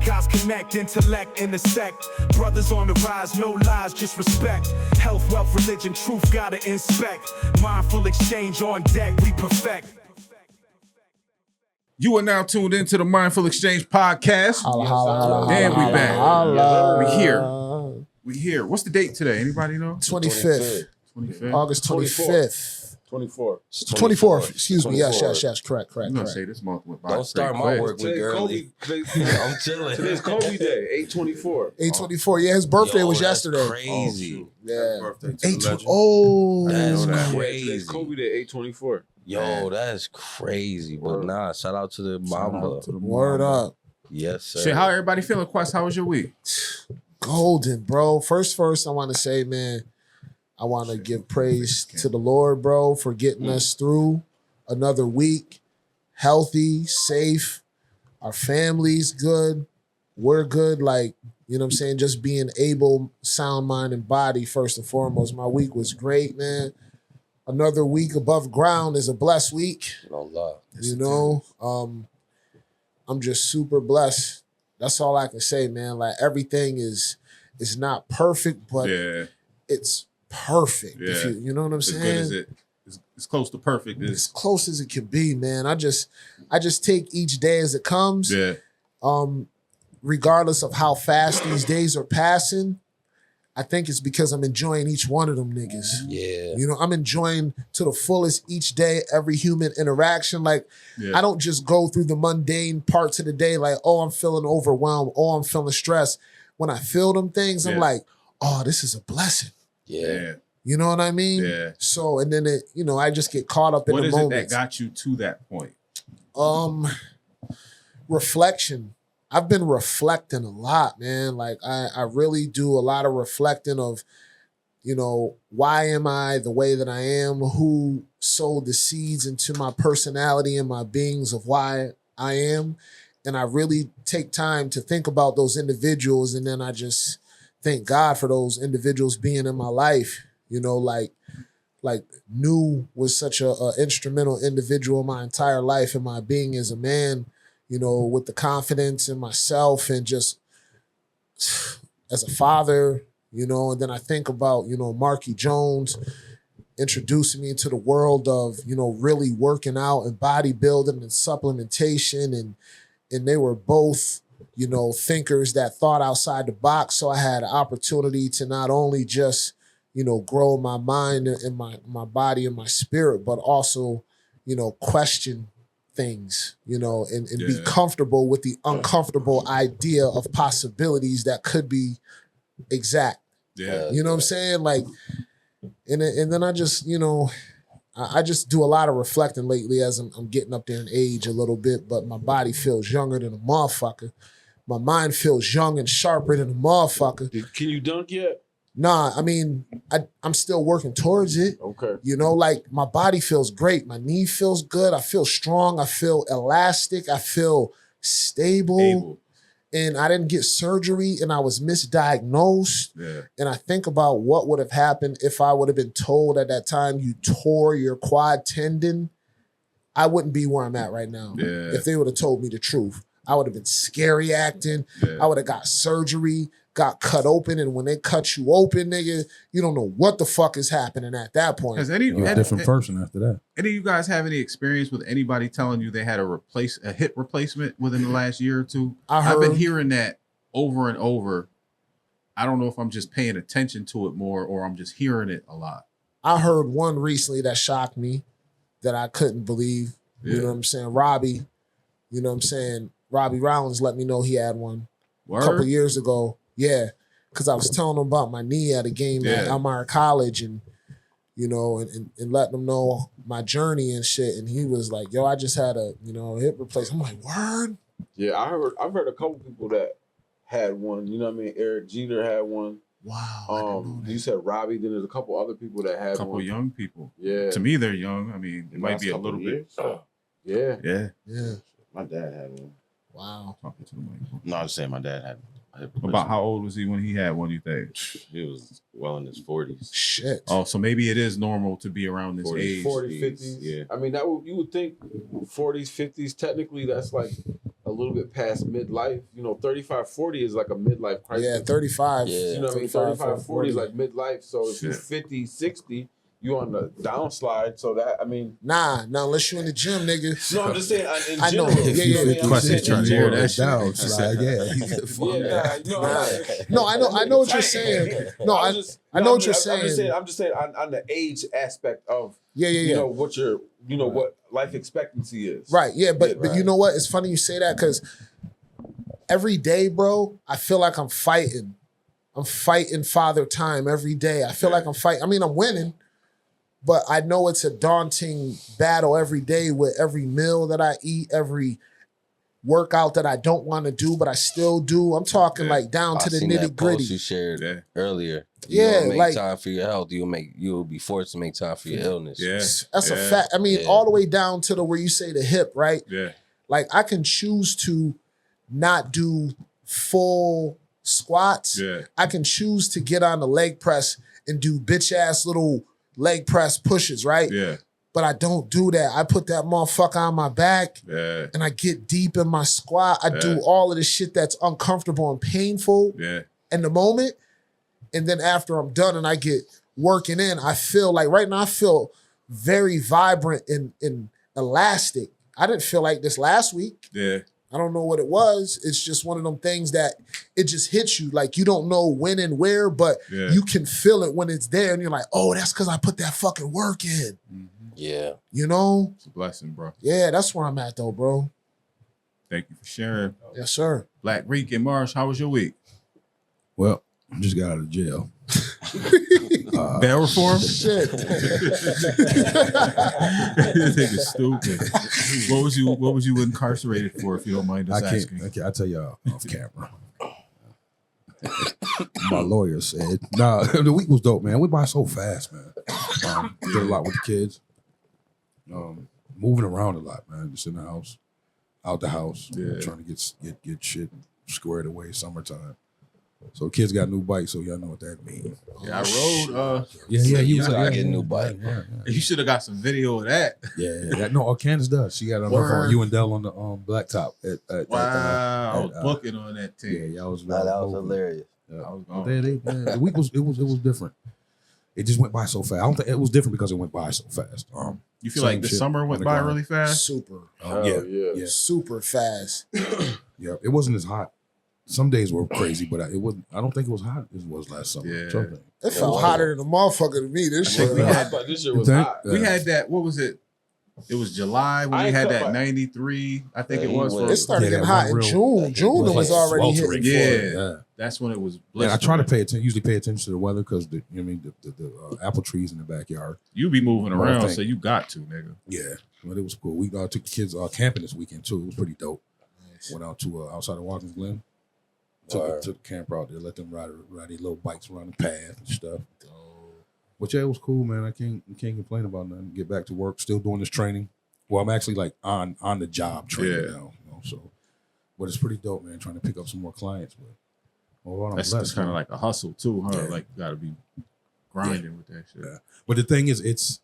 Guys connect, intellect, intersect. Brothers on the rise, no lies, just respect. Health, wealth, religion, truth, gotta inspect. Mindful exchange on deck, we perfect. You are now tuned into the Mindful Exchange podcast. Holla, holla, holla, And we holla, back. holla. We here. What's the date today? Anybody know? 25th. 25th. August 25th. 24th. 24th. Excuse me. 24th. Yes. Correct. I'm gonna say this month went by. Don't start pretty my quick. work with girly. I'm chilling. Today's Kobe Day, 8/24. 8/24. Yeah, his birthday Yo, was that's yesterday. Crazy. Yeah. Birthday to the 8 legend. Oh. That's Yeah, crazy. today's Kobe Day, 8/24. Yo, that's crazy. But nah, shout out to the Mamba. Word up. Yes, sir. Shit, how everybody feeling? Quest, how was your week? Golden, bro. First, I want to say, man, I want to give praise to the Lord, bro, for getting us through another week, healthy, safe. Our family's good. We're good. Like, you know what I'm saying? Just being able, sound mind and body, first and foremost. My week was great, man. Another week above ground is a blessed week. No love. You know, I'm just super blessed. That's all I can say, man. Like, everything is not perfect, but Yeah. it's perfect. Yeah. If you know what I'm As saying? good as it. It's close to perfect. As close as it can be, man. I just take each day as it comes. Yeah. Regardless of how fast these days are passing, I think it's because I'm enjoying each one of them niggas. Yeah. You know, I'm enjoying to the fullest each day, every human interaction. Like, Yeah. I don't just go through the mundane parts of the day like, oh, I'm feeling overwhelmed. Oh, I'm feeling stressed. When I feel them things, I'm like, oh, this is a blessing. Yeah. You know what I mean? Yeah. So, and then I just get caught up in What the is it that moments. got you to that point? Reflection. I've been reflecting a lot, man. Like, I really do a lot of reflecting of, why am I the way that I am? Who sowed the seeds into my personality and my beings of why I am? And I really take time to think about those individuals, and then I just thank God for those individuals being in my life. Like New was such a instrumental individual in my entire life and my being as a man, with the confidence in myself and just as a father, and then I think about, Marky Jones introducing me into the world of, really working out and bodybuilding and supplementation, and they were both, thinkers that thought outside the box. So I had an opportunity to not only just, grow my mind and my body and my spirit, but also, question things, and be comfortable with the uncomfortable idea of possibilities that could be exact. Yeah. You know what I'm saying? Like, and then I just, I just do a lot of reflecting lately as I'm getting up there in age a little bit, but my body feels younger than a motherfucker. My mind feels young and sharper than a motherfucker. Can you dunk yet? Nah, I mean, I'm still working towards it. Okay. Like, my body feels great. My knee feels good. I feel strong. I feel elastic. I feel stable. And I didn't get surgery, and I was misdiagnosed. Yeah. And I think about what would have happened if I would have been told at that time you tore your quad tendon. I wouldn't be where I'm at right now. Yeah. If they would have told me the truth. I would have been scary acting. Yeah. I would have got surgery, got cut open, and when they cut you open, nigga, you don't know what the fuck is happening at that point. Has any You're a different person after that. Any of you guys have any experience with anybody telling you they had a hip replacement within the last year or two? I've been hearing that over and over. I don't know if I'm just paying attention to it more or I'm just hearing it a lot. I heard one recently that shocked me that I couldn't believe. You know what I'm saying? Robbie, Robbie Rollins let me know he had one a couple years ago. Yeah, because I was telling him about my knee at a game at Elmira College and, and letting him know my journey and shit. And he was like, yo, I just had a, hip replacement. I'm like, word? Yeah, I've heard a couple people that had one. You know what I mean? Eric Jeter had one. Wow. You said Robbie, then there's a couple other people that had A couple one. young people. Yeah. To me, they're young. I mean, it might be a little bit. Yeah. Yeah. My dad had one. Wow. Talking to the mic. No, I was saying my dad had. About how old was he when he had one, you think? He was well in his 40s. Shit. Oh, so maybe it is normal to be around this 40s, age. 40s, 50s. Yeah. I mean, you would think 40s, 50s, technically that's like a little bit past midlife. 35, 40 is like a midlife crisis. Yeah, 35. Yeah. You know what I mean? 35, 40 is like midlife. So if you're Shit. 50, 60, you on the downslide. So that, I mean, Nah, unless you in the gym, nigga. no, I'm just saying in I know. general. Yeah, you know what I mean? I'm Question just saying trying in to hear general. that shit. Down, slide, No, I know what you're saying. No, I know what you're saying. I'm just saying on the age aspect of Yeah. what your what life expectancy is. Right, yeah, but Right. you know what? It's funny you say that because every day, bro, I feel like I'm fighting. I'm fighting father time every day. I feel like I'm fighting. I mean, I'm winning, but I know it's a daunting battle every day with every meal that I eat, every workout that I don't want to do, but I still do. I'm talking like down to the seen that nitty post you gritty. shared earlier. Yeah, You don't make like- time for your health. You'll be forced to make time for your illness. Yeah. That's a fact. I mean, Yeah. all the way down to the where you say the hip, right? Yeah. Like I can choose to not do full squats. Yeah. I can choose to get on the leg press and do bitch ass little leg press pushes, right? Yeah. But I don't do that. I put that motherfucker on my back Yeah. and I get deep in my squat. I do Yeah. all of the shit that's uncomfortable and painful Yeah. in the moment. And then after I'm done and I get working in, I feel like right now I feel very vibrant and elastic. I didn't feel like this last week. Yeah. I don't know what it was. It's just one of them things that it just hits you. Like you don't know when and where, but Yeah. you can feel it when it's there. And you're like, oh, that's because I put that fucking work in. Yeah. You know? It's a blessing, bro. Yeah, that's where I'm at though, bro. Thank you for sharing. Yes, sir. Black Reek and Marsh, how was your week? Well, I just got out of jail. Bail reform? Shit. This nigga's stupid. What was you incarcerated for, if you don't mind us asking? I'll tell y'all off camera. My lawyer said, nah, the week was dope, man. We buy so fast, man. Did a lot with the kids. Moving around a lot, man. Just in the house, out the house, Yeah. trying to get shit squared away. Summertime. So kids got new bikes, so y'all know what that means. Yeah, I rode. Yeah, you was gotta get a new bike. You should have got some video of that. Yeah. No, Candace does. She got it on her Word. phone. You and Dell on the blacktop. Wow, I was booking on that Yeah, team. y'all was Nah, that was moving. hilarious. Yeah. I was gone. Man, the week was different. It just went by so fast. I don't think it was different because it went by so fast. You feel Same like the shit summer on went the by ground. really fast? Super. Yeah. Super fast. Yeah, it wasn't as hot. Some days were crazy, but it wasn't. I don't think it was hot as it was last summer. Yeah. Something. It felt hotter than a motherfucker to me. This shit. we I had- thought this year You was think? hot. We had that, what was it? It was July when I we ain't had cut that my- 93, I think Yeah, it he was. went- For, It started Yeah, getting that hot one in real- June. June it was already sweltering. hitting. yeah, Yeah. that's when it was And I blistering. try to pay attention. Usually pay attention to the weather because the apple trees in the backyard. You be moving What I around, think. so you got to, nigga. Yeah, but it was cool. We took the kids camping this weekend too. It was pretty dope. Went out to outside of Watkins Glen. Took the camper out there, let them ride their little bikes around the path and stuff. But yeah, it was cool, man. I can't complain about nothing. Get back to work, still doing this training. Well, I'm actually like on the job training now, so. But it's pretty dope, man. Trying to pick up some more clients, but overall, I'm That's blessed, kind of man. like a hustle too, huh? Yeah. Like you gotta be grinding with that shit. Yeah. But the thing is, it's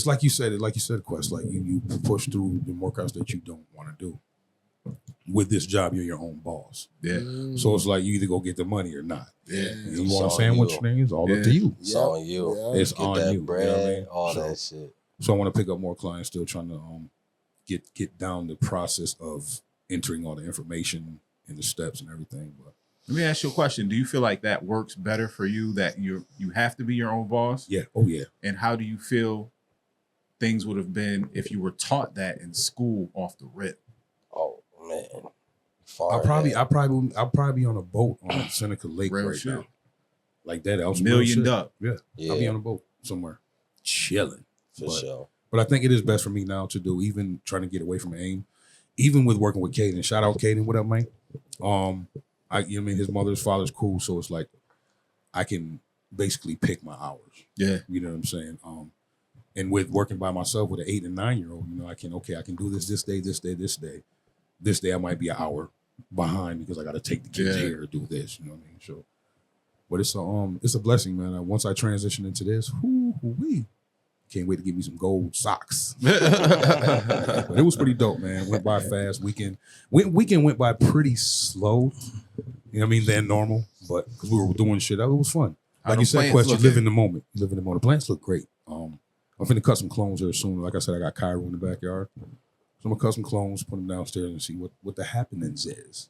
like you said, Quest. Like you push through the workouts that you don't want to do. With this job, you're your own boss. Yeah. So it's like you either go get the money or not. Yeah. You It's want a on sandwich you. thing? It's all Yeah. up to you. It's on you. Yeah. It's Get on that you. bread, You know what I mean? all So- that shit. So I want to pick up more clients. Still trying to get down the process of entering all the information and the steps and everything. But Let me ask you a question. Do you feel like that works better for you, that you have to be your own boss? yeah, oh yeah. And how do you feel things would have been if you were taught that in school off the rip? Oh man. I'll probably be on a boat on Seneca Lake Real right shit. now. Like that. That was some real Millioned shit. up. Yeah. Yeah, I'll be on a boat somewhere, chilling. for but- sure. But I think it is best for me now to do, even trying to get away from AIM, even with working with Caden. Shout out Caden, what up, man? His mother's father's cool, so it's like I can basically pick my hours. Yeah. You know what I'm saying? And with working by myself with an 8 and 9 year old, I can do this day. This day I might be an hour behind because I got to take the kids Yeah. here to do this. You know what I mean? So, but it's a blessing, man. Once I transition into this, Can't wait to get me some gold socks. But it was pretty dope, man. Went by fast. Weekend went by pretty slow. You know what I mean? Than normal, but because we were doing shit, it was fun. Like you said, Quest, you live in the moment. You live in the moment. The plants look great. I'm finna cut some clones here soon. Like I said, I got Cairo in the backyard. So I'm gonna cut some clones, put them downstairs, and see what the happenings is.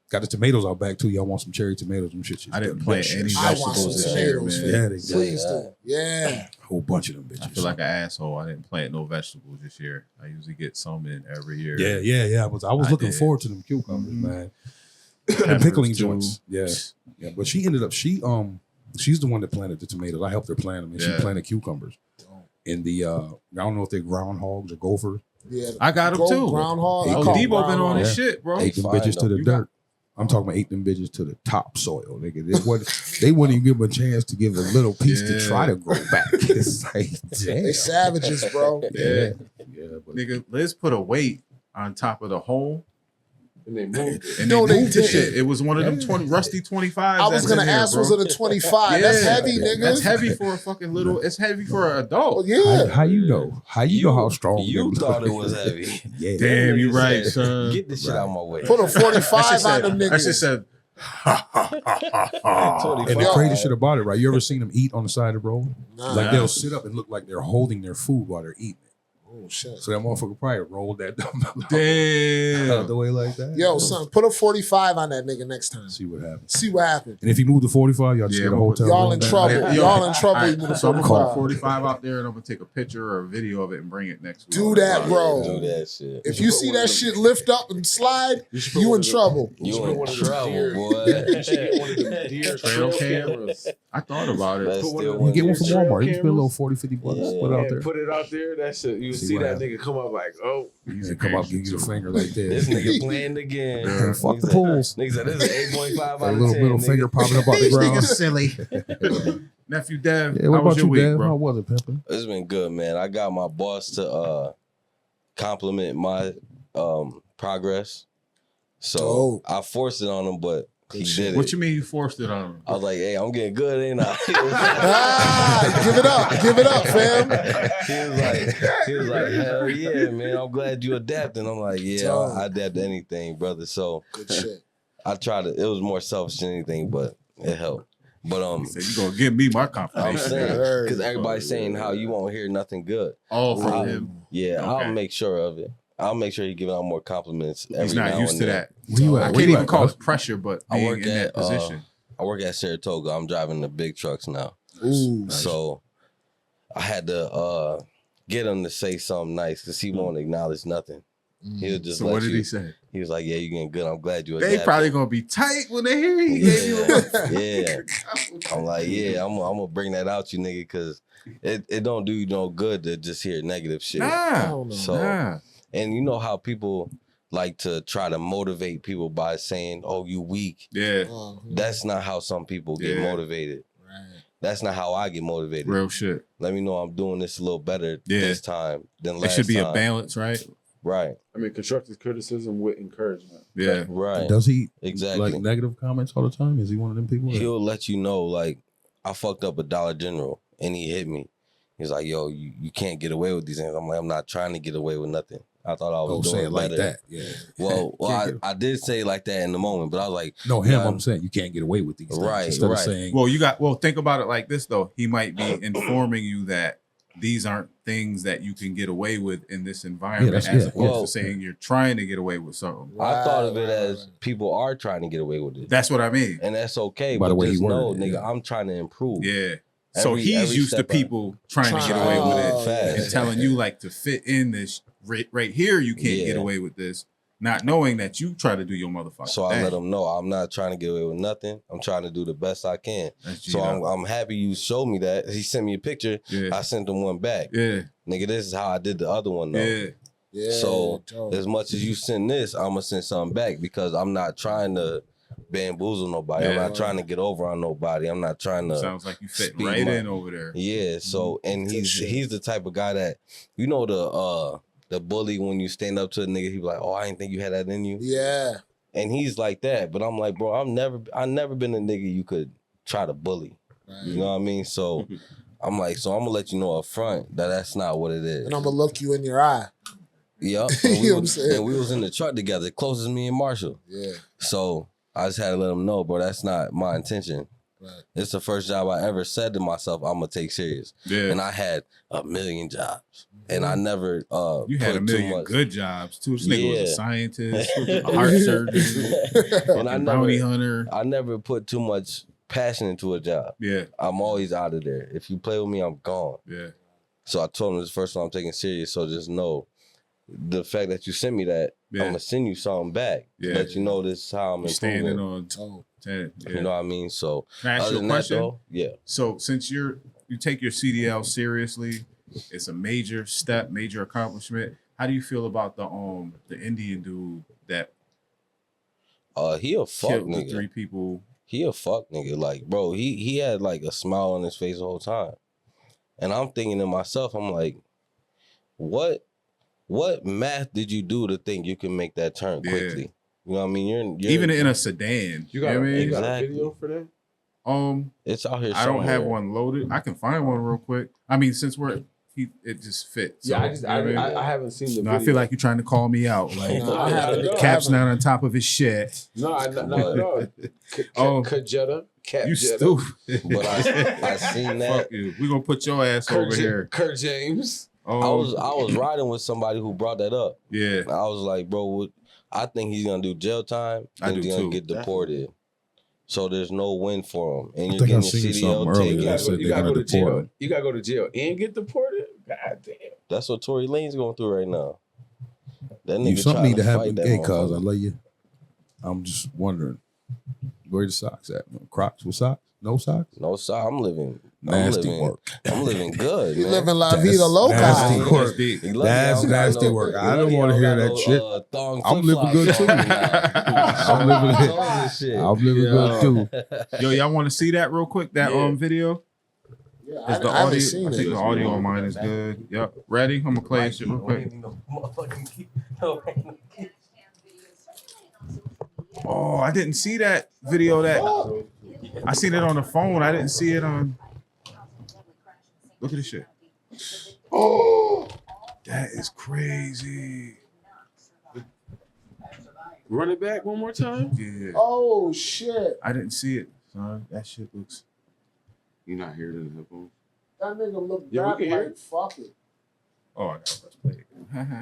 Got the tomatoes out back too. Y'all want some cherry tomatoes? Them shit. I didn't plant any I want some vegetables this year, tomatoes, man. Yeah, they Please do. Yeah. a whole bunch of them bitches. I feel like an asshole. I didn't plant no vegetables this year. I usually get some in every year. Yeah. I was looking forward to them cucumbers, man. The pickling joints. Yeah. But she ended up she's the one that planted the tomatoes. I helped her plant them, and she planted cucumbers. In the I don't know if they're groundhogs or gophers. Yeah. I got them too. Groundhog. Oh, Debo been on his shit, bro. Ate them bitches to the dirt. I'm talking about ate them bitches to the topsoil, nigga. They wouldn't even give them a chance to give a little piece to try to grow back. It's like, damn. They savages, bro. Yeah. But Nigga, Liz put a weight on top of the hole. And they moved it. And No, they they moved the didn't. shit. It was one of them rusty 25s. I was gonna ask, was it a 25? That's heavy, nigga. That's heavy for a fucking little. It's heavy for an adult. Well, yeah. How you know? How you know how strong You them thought it look? was heavy. Yeah. Damn, you right, Said, son. Get this shit out of my way. Put a 45 on them That shit niggas. said, And the crazy shit about it, right? You ever seen them eat on the side of the road? Nah. Like they'll sit up and look like they're holding their food while they're eating it. Oh, shit. So that motherfucker probably rolled that dumbbell out damn. the way like that. Yo, son, put a 45 on that nigga next time. See what happens. See what happens. And if you move to 45, y'all just Yeah, get a well, hotel. Y'all room in back. trouble. Yo, Y'all in trouble. all You need a so I'm gonna put 45. 45 out there, and I'm gonna take a picture or a video of it and bring it next week. Do that, bro. Do that shit. If you see that shit lift up and slide, you in trouble. You in trouble, boy. You should get one of them deer Trail trail cam. cameras. I thought about it. That's Put one still of You one get one of from your Walmart. You trail spend a little cameras. 40, $50 bucks. Yeah. Put it out And there. put it out there. That shit. You See see what that happens. nigga come up like, oh, He's And come up, give you the finger like This this. nigga playing again. Yeah, fuck Nigga the said- pools. Nigga said this is 8.5 out A of little 10. middle nigga. finger popping up off the These ground. niggas silly. Nephew Dev, Yeah, what how was about your you, week, Dad? How bro? was it, Pimpin'? It's been good, man. I got my boss to compliment my progress. So Dope. I forced it on him, but he shit. did it. What you mean you forced it on him? I was like, hey, I'm getting good, ain't I? Ah, give it up, fam. he was like, hell yeah, man. I'm glad you adapting. I'm like, yeah, Dope. I adapt to anything, brother. So Good shit. I tried to. It was more selfish than anything, but it helped. But He said, you gonna give me my I'm confirmation. saying because everybody's saying how you won't hear nothing good. All from I'll- him. Yeah, Okay. I'll make sure of it. I'll make sure he giving out more compliments. He's every not now used and to then. that. Where you at? I Where can't you even at, call cuz? it pressure, but I being work in that at position. I work at Saratoga. I'm driving the big trucks now, Ooh. so I had to get him to say something nice because he won't acknowledge nothing. He'll just So let what did you. he say? He was like, "Yeah, you getting good. I'm glad you." They adapted." probably gonna be tight when they hear he gave you a Yeah. I'm like, yeah, I'm gonna bring that out you, nigga, because it don't do you no good to just hear negative shit. I Nah, don't know. So- nah. And you know how people like to try to motivate people by saying, "Oh, you weak." Yeah, That's not how some people get Yeah. motivated. right. That's not how I get motivated. real shit. Let me know I'm doing this a little better Yeah. this time than It last should be time. a balance, right? Right, I mean, constructive criticism with encouragement. Yeah. right. Does he Exactly. like negative comments all the time? Is he one of them people? He'll let you know, like, I fucked up a Dollar General and he hit me. He's like, yo, you can't get away with these things. I'm like, I'm not trying to get away with nothing. I thought I was say doing it like better. that. Yeah. Well, Can't I did say it like that in the moment, but I was like, No, him. Yeah. I'm saying you can't get away with these things. Right, Instead right. of saying, Well, think about it like this though. He might be informing you that these aren't things that you can get away with in this environment, that's- as yeah. opposed Well- to saying you're trying to get away with something. I thought of it Right, as right. people are trying to get away with it. That's what I mean. And that's okay. By the But way he just know, worded it, nigga, yeah. I'm trying to improve. Yeah. So Every he's used to step people trying to get Trying- away with Oh, it fast. and telling you like to fit in this right here. You can't get Yeah. away with this, not knowing that you try to do your motherfucker. So I thing. let them know I'm not trying to get away with nothing. I'm trying to do the best I can. That's So G-Dub. I'm happy you showed me that. He sent me a picture. Yeah. I sent him one back. Yeah. Nigga, this is how I did the other one though. Yeah. Yeah. So dope. as much as you send this, I'm gonna send something back because I'm not trying to bamboozle nobody. I'm Yeah. not trying to get over on nobody. I'm not trying to. Sounds like you fit speed right my- in over there. Yeah. So and Good shit. he's the type of guy that you know the bully when you stand up to a nigga, he be like, oh, I didn't think you had that in you. Yeah. And he's like that. But I'm like, bro, I've never been a nigga you could try to bully. Right. You know what I mean? So I'm like, so I'm gonna let you know up front that that's not what it is. And I'm gonna look you in your eye. Yep. You know what I'm saying? And we was in the truck together, closest me and Marshall. Yeah. So I just had to let him know, bro, that's not my intention. Right. It's the first job I ever said to myself, I'm gonna take serious. Yeah. And I had a million jobs. And I never you had a million good jobs too. This nigga was a scientist, a heart surgeon, and I bounty hunter. I never put too much passion into a job. Yeah. I'm always out of there. If you play with me, I'm gone. Yeah. So I told him this first one I'm taking serious. So just know the fact that you sent me that, I'm gonna send you something back. Yeah. Let you know this is how I'm standing improving. on 10. Yeah. You know what I mean? So can I ask you a question? though, yeah. So since you take your CDL seriously, it's a major step, major accomplishment. How do you feel about the Indian dude that he a fuck killed nigga. the 3 people? He a fuck nigga. Like, bro, he had like a smile on his face the whole time. And I'm thinking to myself, I'm like, what math did you do to think you can make that turn quickly? You know what I mean? You're even in a sedan. You got a exactly. video for that? It's out here. I don't have somewhere. one loaded. I can find one real quick. I mean, since it just fits. Yeah, so, I haven't seen the video. I feel like you're trying to call me out. Like Cap's not on top of his shit. No. Kajetta. You stupid. But I seen that. Fuck you. We're gonna put your ass over here. Kurt James. I was riding with somebody who brought that up. Yeah. I was like, bro, I think he's gonna do jail time and he's gonna get deported. So there's no win for him. And you're getting CDL taken. You gotta go to jail. You gotta go to jail and get deported? God damn. That's what Tory Lane's going through right now. That You nigga something trying need to fight happen. that Hey, cuz I motherfucker. love you. I'm just wondering where the socks at? Crocs with socks? No socks? No, sorry, I'm living Nasty work. I'm living good. You man. living La Vida Loca. nasty out work. here. He lucky That's I don't got nasty work. I don't want to hear that shit. I'm living good too. I'm living good too. Yo, y'all want to see that real quick? That video? Yeah, Is the I haven't audio? seen I think it. the audio on mine is good. Yep. Ready? I'm gonna play this shit real quick. Oh, I didn't see that video. I seen it on the phone. I didn't see it on. Look at this shit. Oh, that is crazy. Run it back one more time? Yeah. Oh shit. I didn't see it, son. That shit looks. You're not hearing it in the headphones. That nigga looked Yeah, we back can hear like it. fuck it. Oh, I know. Let's play it. Harrowing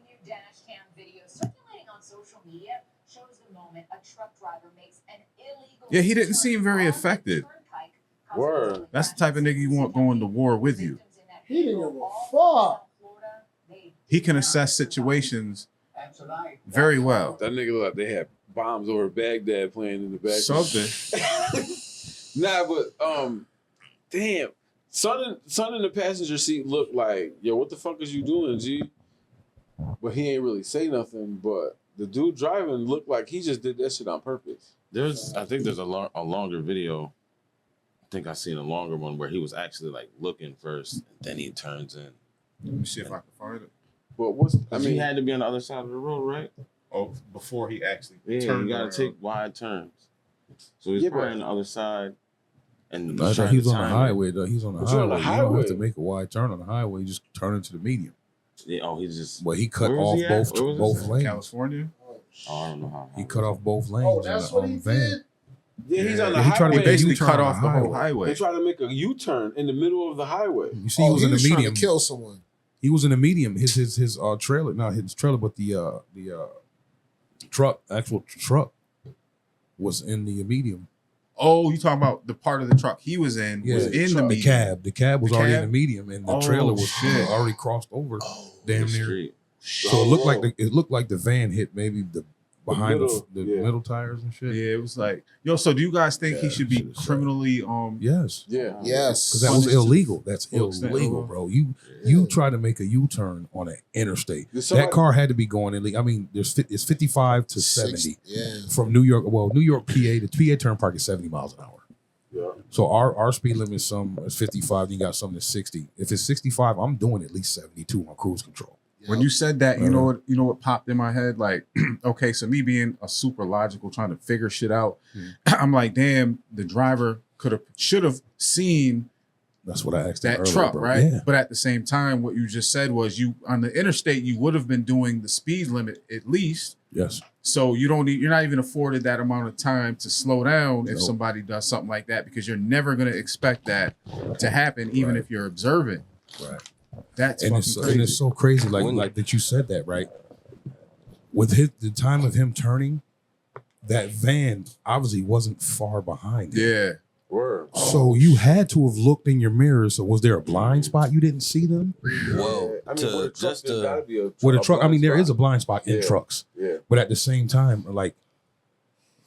new dash cam video circulating on social media shows the moment a truck driver makes an illegal. Yeah, he didn't seem very affected. Word. That's the type of nigga you want going to war with you. He didn't give a fuck. He can assess situations very well. That nigga looked like they had bombs over Baghdad playing in the back. Something. Nah, but damn. Son in the passenger seat looked like, yo, what the fuck is you doing, G? But he ain't really say nothing. But the dude driving looked like he just did that shit on purpose. I think there's a longer video. I think I seen a longer one where he was actually like looking first, and then he turns in. Let me see if I can find it. But He had to be on the other side of the road, right? Oh, before he actually Yeah, turned you gotta around. take wide turns. So he's Yeah, probably but- on the other side. And I thought he was on the highway though. He's on the But you're on highway. the You don't have highway. to make a wide turn on the highway. You just turn into the medium. Yeah, he's just. Well, he cut Where was off he at? both Where was both this? lanes. California. Oh, I don't know how. He cut off both lanes. Oh, that's what he van. did? Yeah, he's on the Yeah, he tried to highway. make He basically U-turn cut on off the the whole highway. highway. They tried to make a U-turn in the middle of the highway. You see, he was in the trying medium. to kill someone. He was in the medium. His trailer, not his trailer, but the truck, actual truck, was in the medium. Oh, you talking about the part of the truck he was in? Yeah, was in the the medium. cab. The cab was The already cab? in the medium, and the Oh, trailer was shit. already crossed over, damn The near. street. So it looked like the van hit maybe the behind middle, the yeah. middle tires and shit. Yeah, it was like, yo. So do you guys think he Yeah, should be shit is sad. criminally Yes, Yeah. Yes. because that was illegal. That's Full extent illegal, over. bro. You try to make a U-turn on an interstate. Did somebody- That car had to be going illegal. I mean, it's 55 to 70 Yeah. from New York. Well, New York, PA. The PA turnpike is 70 miles an hour. Yeah. So our speed limit is 55. You got something that's 60. If it's 65, I'm doing at least 72 on cruise control. When you said that, you know what popped in my head? Like, okay, so me being a super logical, trying to figure shit out, I'm like, damn, the driver should have seen That's what I asked him that earlier, truck, bro. right? Yeah. But at the same time, what you just said was you on the interstate, you would have been doing the speed limit at least. Yes. So you're not even afforded that amount of time to slow down if Nope. somebody does something like that, because you're never going to expect that to happen, even Right. if you're observant. Right. That's And fucking it's, crazy. and it's so crazy, like that you said that, right? With the time of him turning, that van obviously wasn't far behind him. Yeah. Word. So you had to have looked in your mirrors. So was there a blind spot you didn't see them? Well, I mean, with a truck, there's gotta be a With a truck, I mean, there blind is a blind spot in Yeah. trucks. Yeah. But at the same time, like,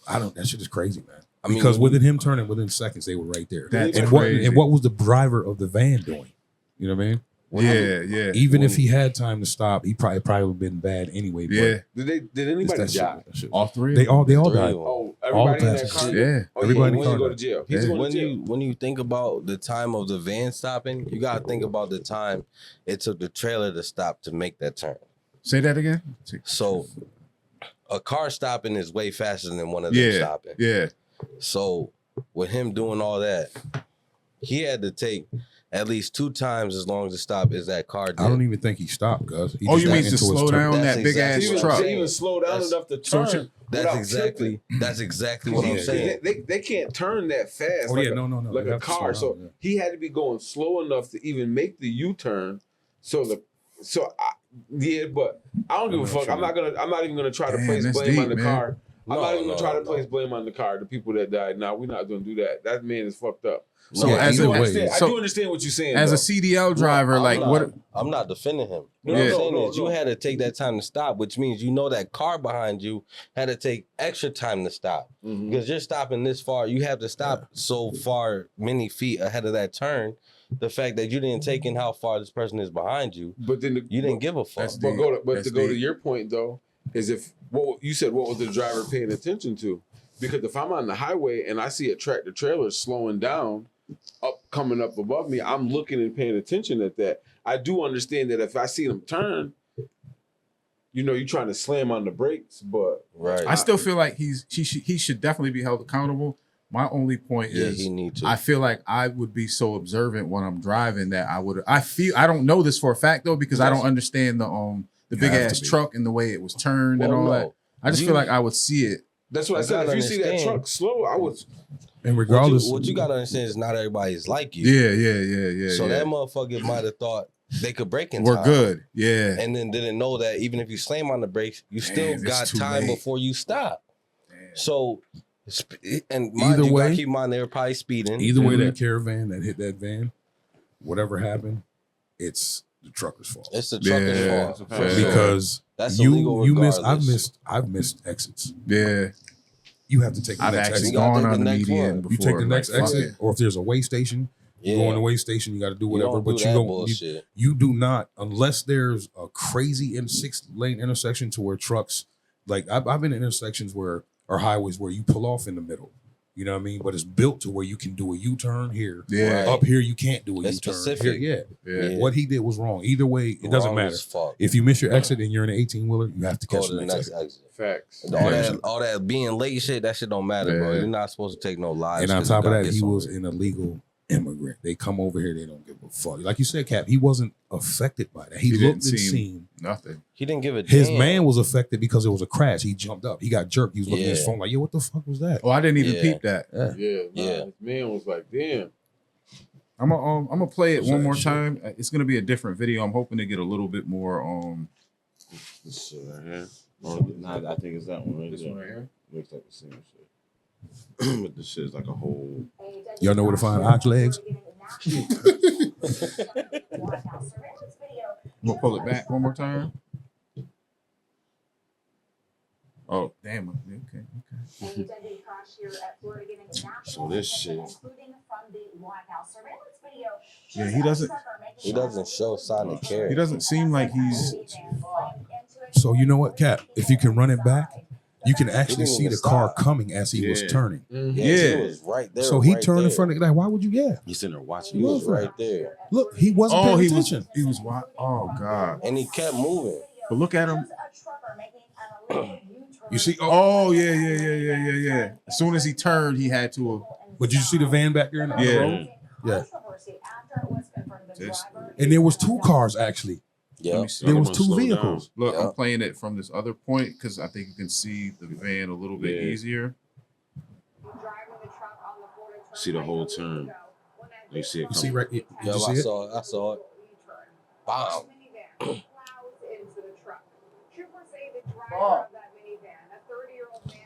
that shit is crazy, man. I mean, Because when within him turning, within seconds, they were right there. That's and crazy. what was the driver of the van doing? You know what I mean? Yeah. Even if he had time to stop, he probably would have been bad anyway. But Yeah. Did anybody die? All three. They all Three died. of them. Oh, All everybody in that passengers. car. Yeah. Oh, Everybody yeah, in the when you go car to jail. He's Yeah. going when to jail. you think about the time of the van stopping, you gotta think about the time it took the trailer to stop to make that turn. Say that again. So a car stopping is way faster than one of them Yeah. stopping. Yeah. So with him doing all that, he had to take at least 2 times as long to stop as that car did. I don't even think he stopped, Gus. He Oh, just you got mean to into his slow turn. down That's that big ass exactly what I'm truck? saying. To even slow down That's- enough to so turn. That's without exactly what I'm Yeah. saying. They can't turn that fast. Oh, like yeah, a, no. like You a have to slow car. down, So yeah. he had to be going slow enough to even make the U-turn. But I don't give a fuck. I'm not even gonna try to Damn, place that's blame deep, on the man. car. I'm No, not even gonna try to no. place blame on the car. The people that died. No, we're not gonna do that. That man is fucked up. So Yeah, as either a way. I do understand what you're saying. as though. a CDL driver, I'm like not, what? I'm not defending him. No, What I'm no, saying no, is you no. had to take that time to stop, which means you know that car behind you had to take extra time to stop. Mhm. Because you're stopping this far, you have to stop so far many feet ahead of that turn. The fact that you didn't take in how far this person is behind you, But then you didn't give a fuck. That's But deep. go to That's go to deep. your point though, is if what you said, what was the driver paying attention to? Because if I'm on the highway and I see a tractor trailer slowing down, coming up above me, I'm looking and paying attention at that. I do understand that if I see them turn, you're trying to slam on the brakes, but Right. I still feel like he should definitely be held accountable. My only point Yeah, is he need to. I feel like I would be so observant when I'm driving that I don't know this for a fact though, because I don't understand the big have ass to be. truck and the way it was turned and Well, all no. that. I just feel like I would see it. that's what I You said. If gotta you see that understand. truck slow, I would. And regardless, What you gotta understand is not everybody's like you. Yeah. So that motherfucker might have thought they could break in We're time. good. Yeah. And then didn't know that even if you slam on the brakes, you still Damn, it's got too time late. before you stop. Damn. So, and mind Either you, way- gotta keep in mind they were probably speeding. either way, Mhm. that caravan that hit that van, whatever happened, it's the trucker's fault. It's the trucker's Yeah. fault. For Yeah. sure. Because That's illegal you miss. regardless. I've missed exits. Yeah. You have to take the I've next actually exit. You gotta gone take on the the next median one. before. You take the next like, fuck exit, it. or if there's a way station, you go on the way station. You got to do You whatever, don't but do you that don't. bullshit. You do not, unless there's a crazy 6-lane intersection to where trucks, like I've been in intersections or highways where you pull off in the middle. You know what I mean? But it's built to where you can do a U-turn here. Yeah. Right. Up here, you can't do a It's U-turn. specific. Here, yeah. Yeah. What he did was wrong. Either way, it doesn't Wrong matter. as fuck. If you miss your exit and you're in an 18-wheeler, you have to Go catch to the next exit. exit. Facts. All that being late shit, that shit don't matter, bro. Yeah. You're not supposed to take no lives. And on 'cause top you of gotta that, get he was somewhere. an illegal immigrant. They come over here, they don't give a fuck. Like you said, Cap, he wasn't affected by that. He didn't looked and seem- seen. Nothing. He didn't give a His damn. man was affected because it was a crash. He jumped up. He got jerked. He was looking at his Yeah. phone like, yo, what the fuck was that? Oh, I didn't even Yeah. peep that. Yeah. Yeah. His man was like, damn. I'm gonna play it What's one that more shit? time. It's gonna be a different video. I'm hoping to get a little bit more. This shit right here. Or, nah, I think it's that one right This there. one right here. Looks like the same shit. But this shit is like a whole. Y'all know where to find ox legs? I'm gonna pull it back one more time. Oh damn! Okay. So this shit. Yeah, he doesn't. He doesn't show sign of care. He doesn't seem like he's. So you know what, Cap? If you can run it back, you can He actually didn't see even the car stop. coming as he was Yeah. turning. Yeah, Yeah. he was right there. So he right turned in there. front of like, why would you? Yeah. He's sitting there watching. He was right there, Look, he wasn't Oh, paying he was. attention. He was. Oh god! and he kept moving. But look at him. You see? Oh yeah. As soon as he turned, he had to. But did you see the van back there in the Yeah. road? Yeah. And there was 2 cars actually. Let Yeah. me see. There was Someone 2 slow down. vehicles. Look, Yeah. I'm playing it from this other point because I think you can see the van a little bit Yeah. easier. See the whole turn. You see it You see coming. right? Did Yo, you see I it? saw it. I saw it. Wow.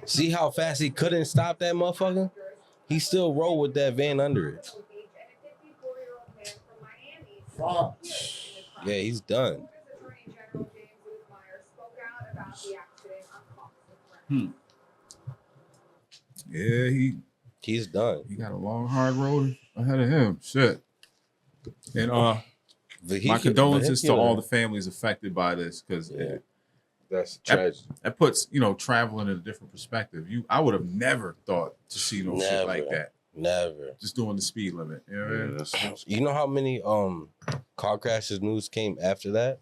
See how fast he couldn't stop that motherfucker? He still rolled with that van under it. Fuck. Yeah, he's done. Yeah, He's done. he got a long, hard road ahead of him. Shit. And my condolences to all the families affected by this because Yeah. That's tragic. that puts traveling in a different perspective. I would have never thought to see no shit like Never. that. Never. Just doing the speed limit. You know what I Yeah, mean? that's You know how many car crashes news came after that?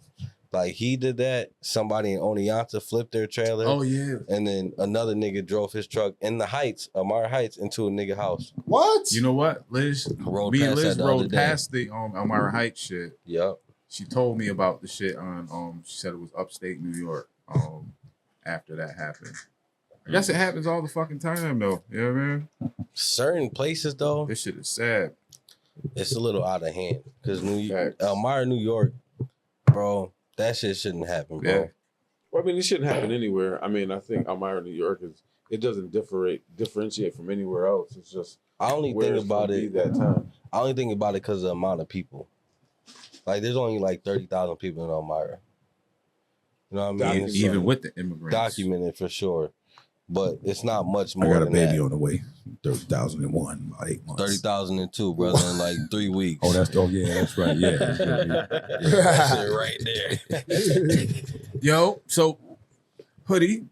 Like he did that. Somebody in Oneonta flipped their trailer. Oh yeah. And then another nigga drove his truck in the Heights, Amara Heights, into a nigga house. What? You know what, Liz? Rode Me and past Liz that the other rode day. past the Elmira Heights shit. Yep. She told me about the shit on she said it was upstate New York after that happened. I guess it happens all the fucking time though. You know what I mean? Certain places though, This shit is sad. it's a little out of hand. Because Facts. Elmira, New York, bro, that shit shouldn't happen, bro. Yeah. Well, I mean, it shouldn't happen anywhere. I mean, I think Elmira, New York it doesn't differentiate from anywhere else. It's just I only where think it's about gonna be it. that time. I only think about it because of the amount of people. Like, there's only like 30,000 people in Elmira. You know what I mean? Even So, with the immigrants. documented for sure, but it's not much I more got a than baby that. on the way. 30,001, about 8 months. 30,002, brother, in like 3 weeks. Oh, that's right. Yeah. That shit right there. Yo, so Hoodie,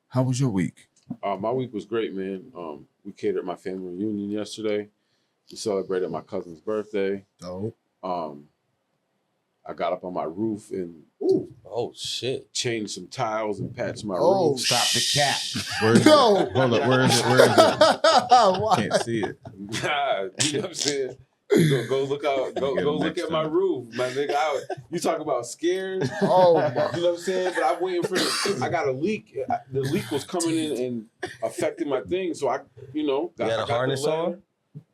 how was your week? My week was great, man. We catered my family reunion yesterday. We celebrated my cousin's birthday. Dope. I got up on my roof and Oh shit! changed some tiles and patched my Oh, roof. stop the cat. Where is it? Yo. Hold up, where is it? Where is it? What? Can't see it. Nah, you know what I'm saying? Go look out. Go Get 'em look next at my time. roof, my nigga. You talk about scared. Oh, You my. know what I'm saying? But I'm waiting for I got a leak. The leak was coming in and affecting my thing. So I got You had a I got the harness ladder. on?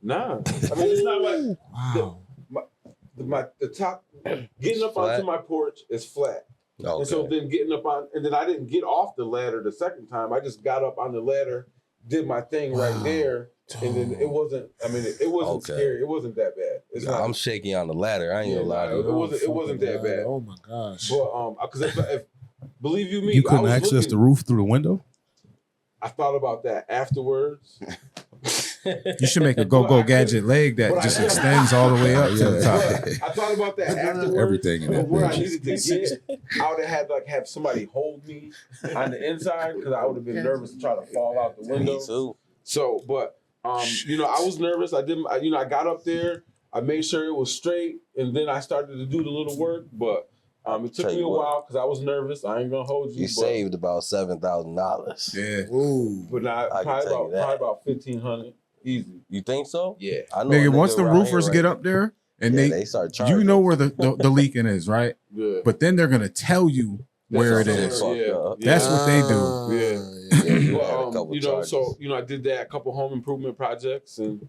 Nah. I mean, it's not like Wow. the top getting up Flat? onto my porch is flat. Okay. And so then getting up on and then I didn't get off the ladder the second time. I just got up on the ladder, did my thing right Wow. there. And then it wasn't it wasn't Okay. scary. It wasn't that bad. It's not I'm shaking on the ladder. I ain't gonna lie to it you. wasn't that bad. Oh my gosh. But because if believe you me, You I couldn't was access looking- the roof through the window? I thought about that afterwards. You should make a go-go gadget leg that But I- just extends all the way up to the top. But I thought about that afterwards. Everything in that But where I bitch. needed to get, I would have had have somebody hold me on the inside because I would have been nervous to try to fall out the window. Me too. So, but I was nervous. I got up there. I made sure it was straight, and then I started to do the little work. But it took Tell me you a what. while because I was nervous. I ain't gonna hold you. You saved about $7,000. Yeah. Ooh. but now I can tell you that. probably about 1,500 easy. You think so? Yeah. I know Nigga, a once the around roofers here get right- up there and yeah, they start charging. you know where the leaking is, right? Yeah. But then they're gonna tell you where it That's is. all- Fucked up. That's what they do. Ah, Yeah. Yeah, you But, had a couple charges. so I did that, a couple home improvement projects, and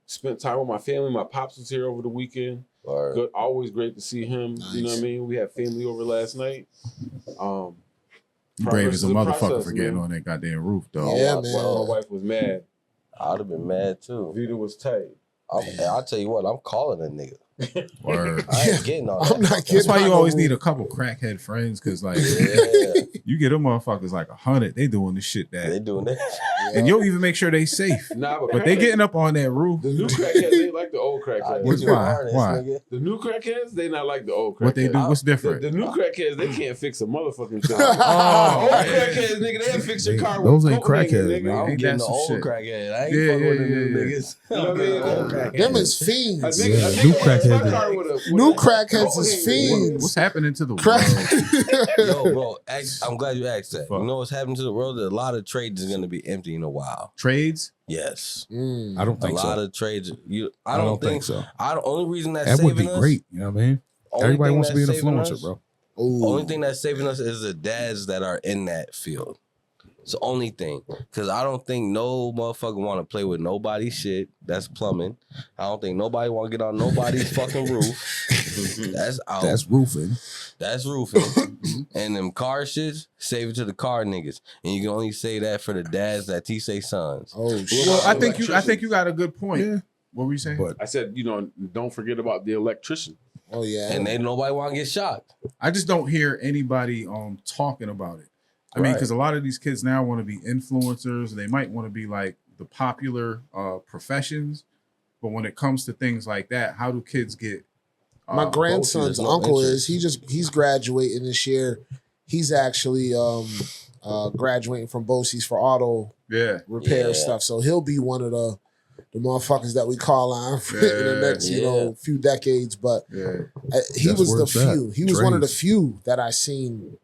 spent time with my family. My pops was here over the weekend. Or- Good, always great to see him. Nice. You know what I mean? We had family over last night. Brave as a progress is motherfucker process, for getting man. on that goddamn roof, though. Yeah, my, man. My wife was mad. I'd have been mad too. Vita was tight. I'll tell you what, I'm calling a nigga. Word. I ain't getting on I'm that. not That's getting why on you no always roof. need a couple crackhead friends, because like Yeah, you get them motherfuckers like 100, they doing the shit they that, doing that. and you'll even make sure they safe. Nah, But they getting up on that roof. the new crackheads. They like the old I'll crackheads. What's get you a why? harness, Why? nigga. The new crackheads, they not like the old crackheads. What they do? What's The different? new crackheads, they can't fix a motherfucking thing. Oh, Old man. crackheads, nigga, they'll fix your car Those with ain't coke hanging, crackheads, nigga. man. I'm Ain't getting that the some old shit? crackhead. I ain't Yeah, fucking with yeah, the new yeah, niggas. You know what I I'm mean? getting the old crackhead. Them is fiends. I think- Yeah, I think- new crackheads crackheads. New crackheads is fiends. What's happening to the Crack. world? Yo, bro, I'm glad you asked that. Fuck. You know what's happening to the world? A lot of trades is going to be empty in a while. Trades? Yes. Mm. I don't A think lot so. of trades. I don't think so. The only reason that's That would saving be us, great. You know what I mean? only Everybody thing wants to be an that's saving influencer, us- bro. Only thing that's saving us is the dads that are in that field. It's the only thing. Because I don't think no motherfucker want to play with nobody's shit. That's plumbing. I don't think nobody want to get on nobody's fucking roof. That's out. That's roofing. That's roofing. And them car shits, save it to the car niggas. And you can only say that for the dads that say sons. Oh shit. Well, I think you got a good point. Yeah. What were you saying? But I said, don't forget about the electrician. Oh yeah. And nobody want to get shocked. I just don't hear anybody talking about it. I mean, because a lot of these kids now want to be influencers. They might want to be like the popular professions, but when it comes to things like that, how do kids get? My grandson's uncle he's graduating this year. He's actually graduating from BOCES for auto repair stuff. So he'll be one of the motherfuckers that we call on in the next few decades. But he That's was where the it's at. few. He was one of the Trades. few that I seen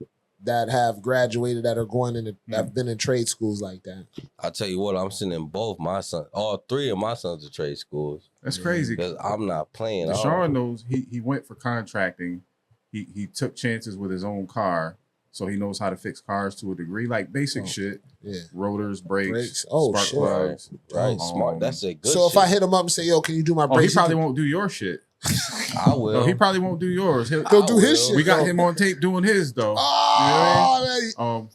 that have graduated, that are going in, that have been in trade schools like that. I'll tell you what, I'm sending both my sons, all three of my sons to trade schools. That's crazy. Because I'm not playing. Deshaun knows he went for contracting. He took chances with his own car, so he knows how to fix cars to a degree, like basic shit. Yeah. Rotors, brakes, Oh, spark shit. plugs. Right, smart. That's a good So if shit. I hit him up and say, "Yo, can you do my Oh, he brakes?" probably won't do your shit. I will. No, he probably won't do yours. He'll do his shit. We got though. him on tape doing his though. Oh, You know what I mean?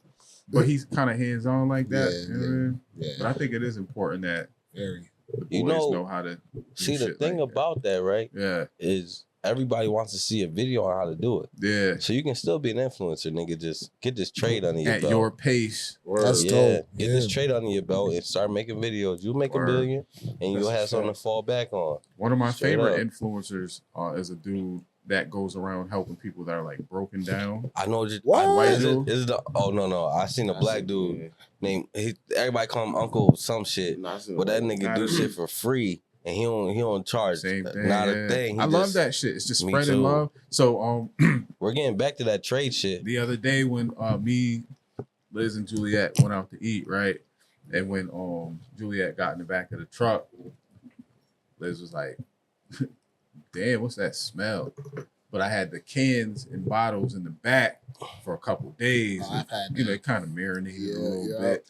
But he's kind of hands on like that. Yeah, you know what I mean? yeah. But I think it is important that Very. the boys You know how to do See, the shit thing like about that, right, that. is everybody wants to see a video on how to do it. Yeah. So you can still be an influencer, nigga. Just get this trade under your At belt. your pace. That's yeah, dope. get this trade under your belt and start making videos. You make Word. $1 billion, and you'll That's a have something to fact. fall back on. One of my Straight favorite up. influencers is a dude that goes around helping people that are like broken down. I know. Just, What? Is it the? Oh no! I seen a black dude named. Everybody call him Uncle some shit, but that nigga do shit for free, and he don't charge. Same thing. Not yeah. a thing. I love that shit. It's just Me spreading too. love. So We're getting back to that trade shit. the other day when me, Liz, and Juliet went out to eat, right? And when Juliet got in the back of the truck, Liz was like, damn, what's that smell? But I had the cans and bottles in the back for a couple days. Oh, I've had You know, it kind of marinated a little bit.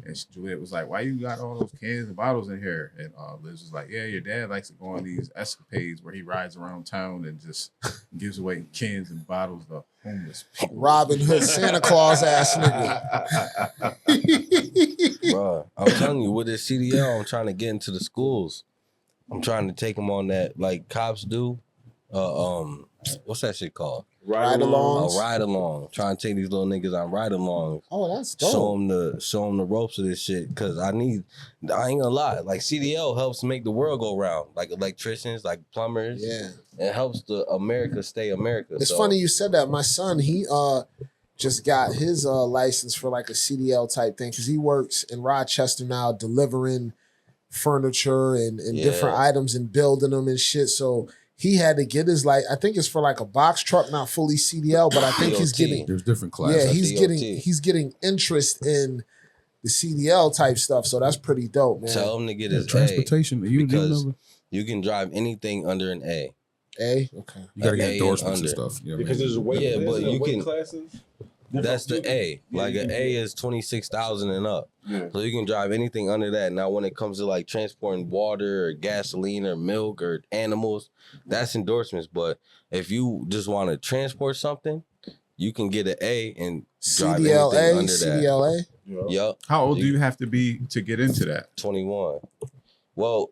And Juliet was like, why you got all those cans and bottles in here? And Liz was like, yeah, your dad likes to go on these escapades where he rides around town and just gives away cans and bottles to homeless people. Robin Hood, Santa Claus ass nigga. Bro, I'm telling you, with this CDL, I'm trying to get into the schools. I'm trying to take them on that, like cops do. What's that shit called? Ride-alongs. A ride along. Trying to take these little niggas on ride alongs. Oh, that's dope. Show them the ropes of this shit. Cause I ain't gonna lie. Like CDL helps make the world go round. Like electricians, like plumbers. Yeah. It helps the America stay America. It's So, funny you said that. My son, he just got his license for like a CDL type thing because he works in Rochester now delivering furniture and different items and building them and shit. So he had to get his I think it's for like a box truck, not fully CDL, but I think he's DOT. getting There's different classes. yeah, DOT. he's getting interest in the CDL type stuff. So that's pretty dope, man. Tell him to get his transportation. because never, you can drive anything under an A. A? Okay. you gotta A get and endorsements and under. stuff. You know what I Because mean? there's a weight, Yeah, but there's you weight can- classes. That's the A. Like an A is 26,000 and up. Yeah. So you can drive anything under that. Now, when it comes to like transporting water or gasoline or milk or animals, that's endorsements. But if you just want to transport something, you can get an A and drive anything CDLA, under that. CDLA. Yup. How old do you have to be to get into that? 21. Well,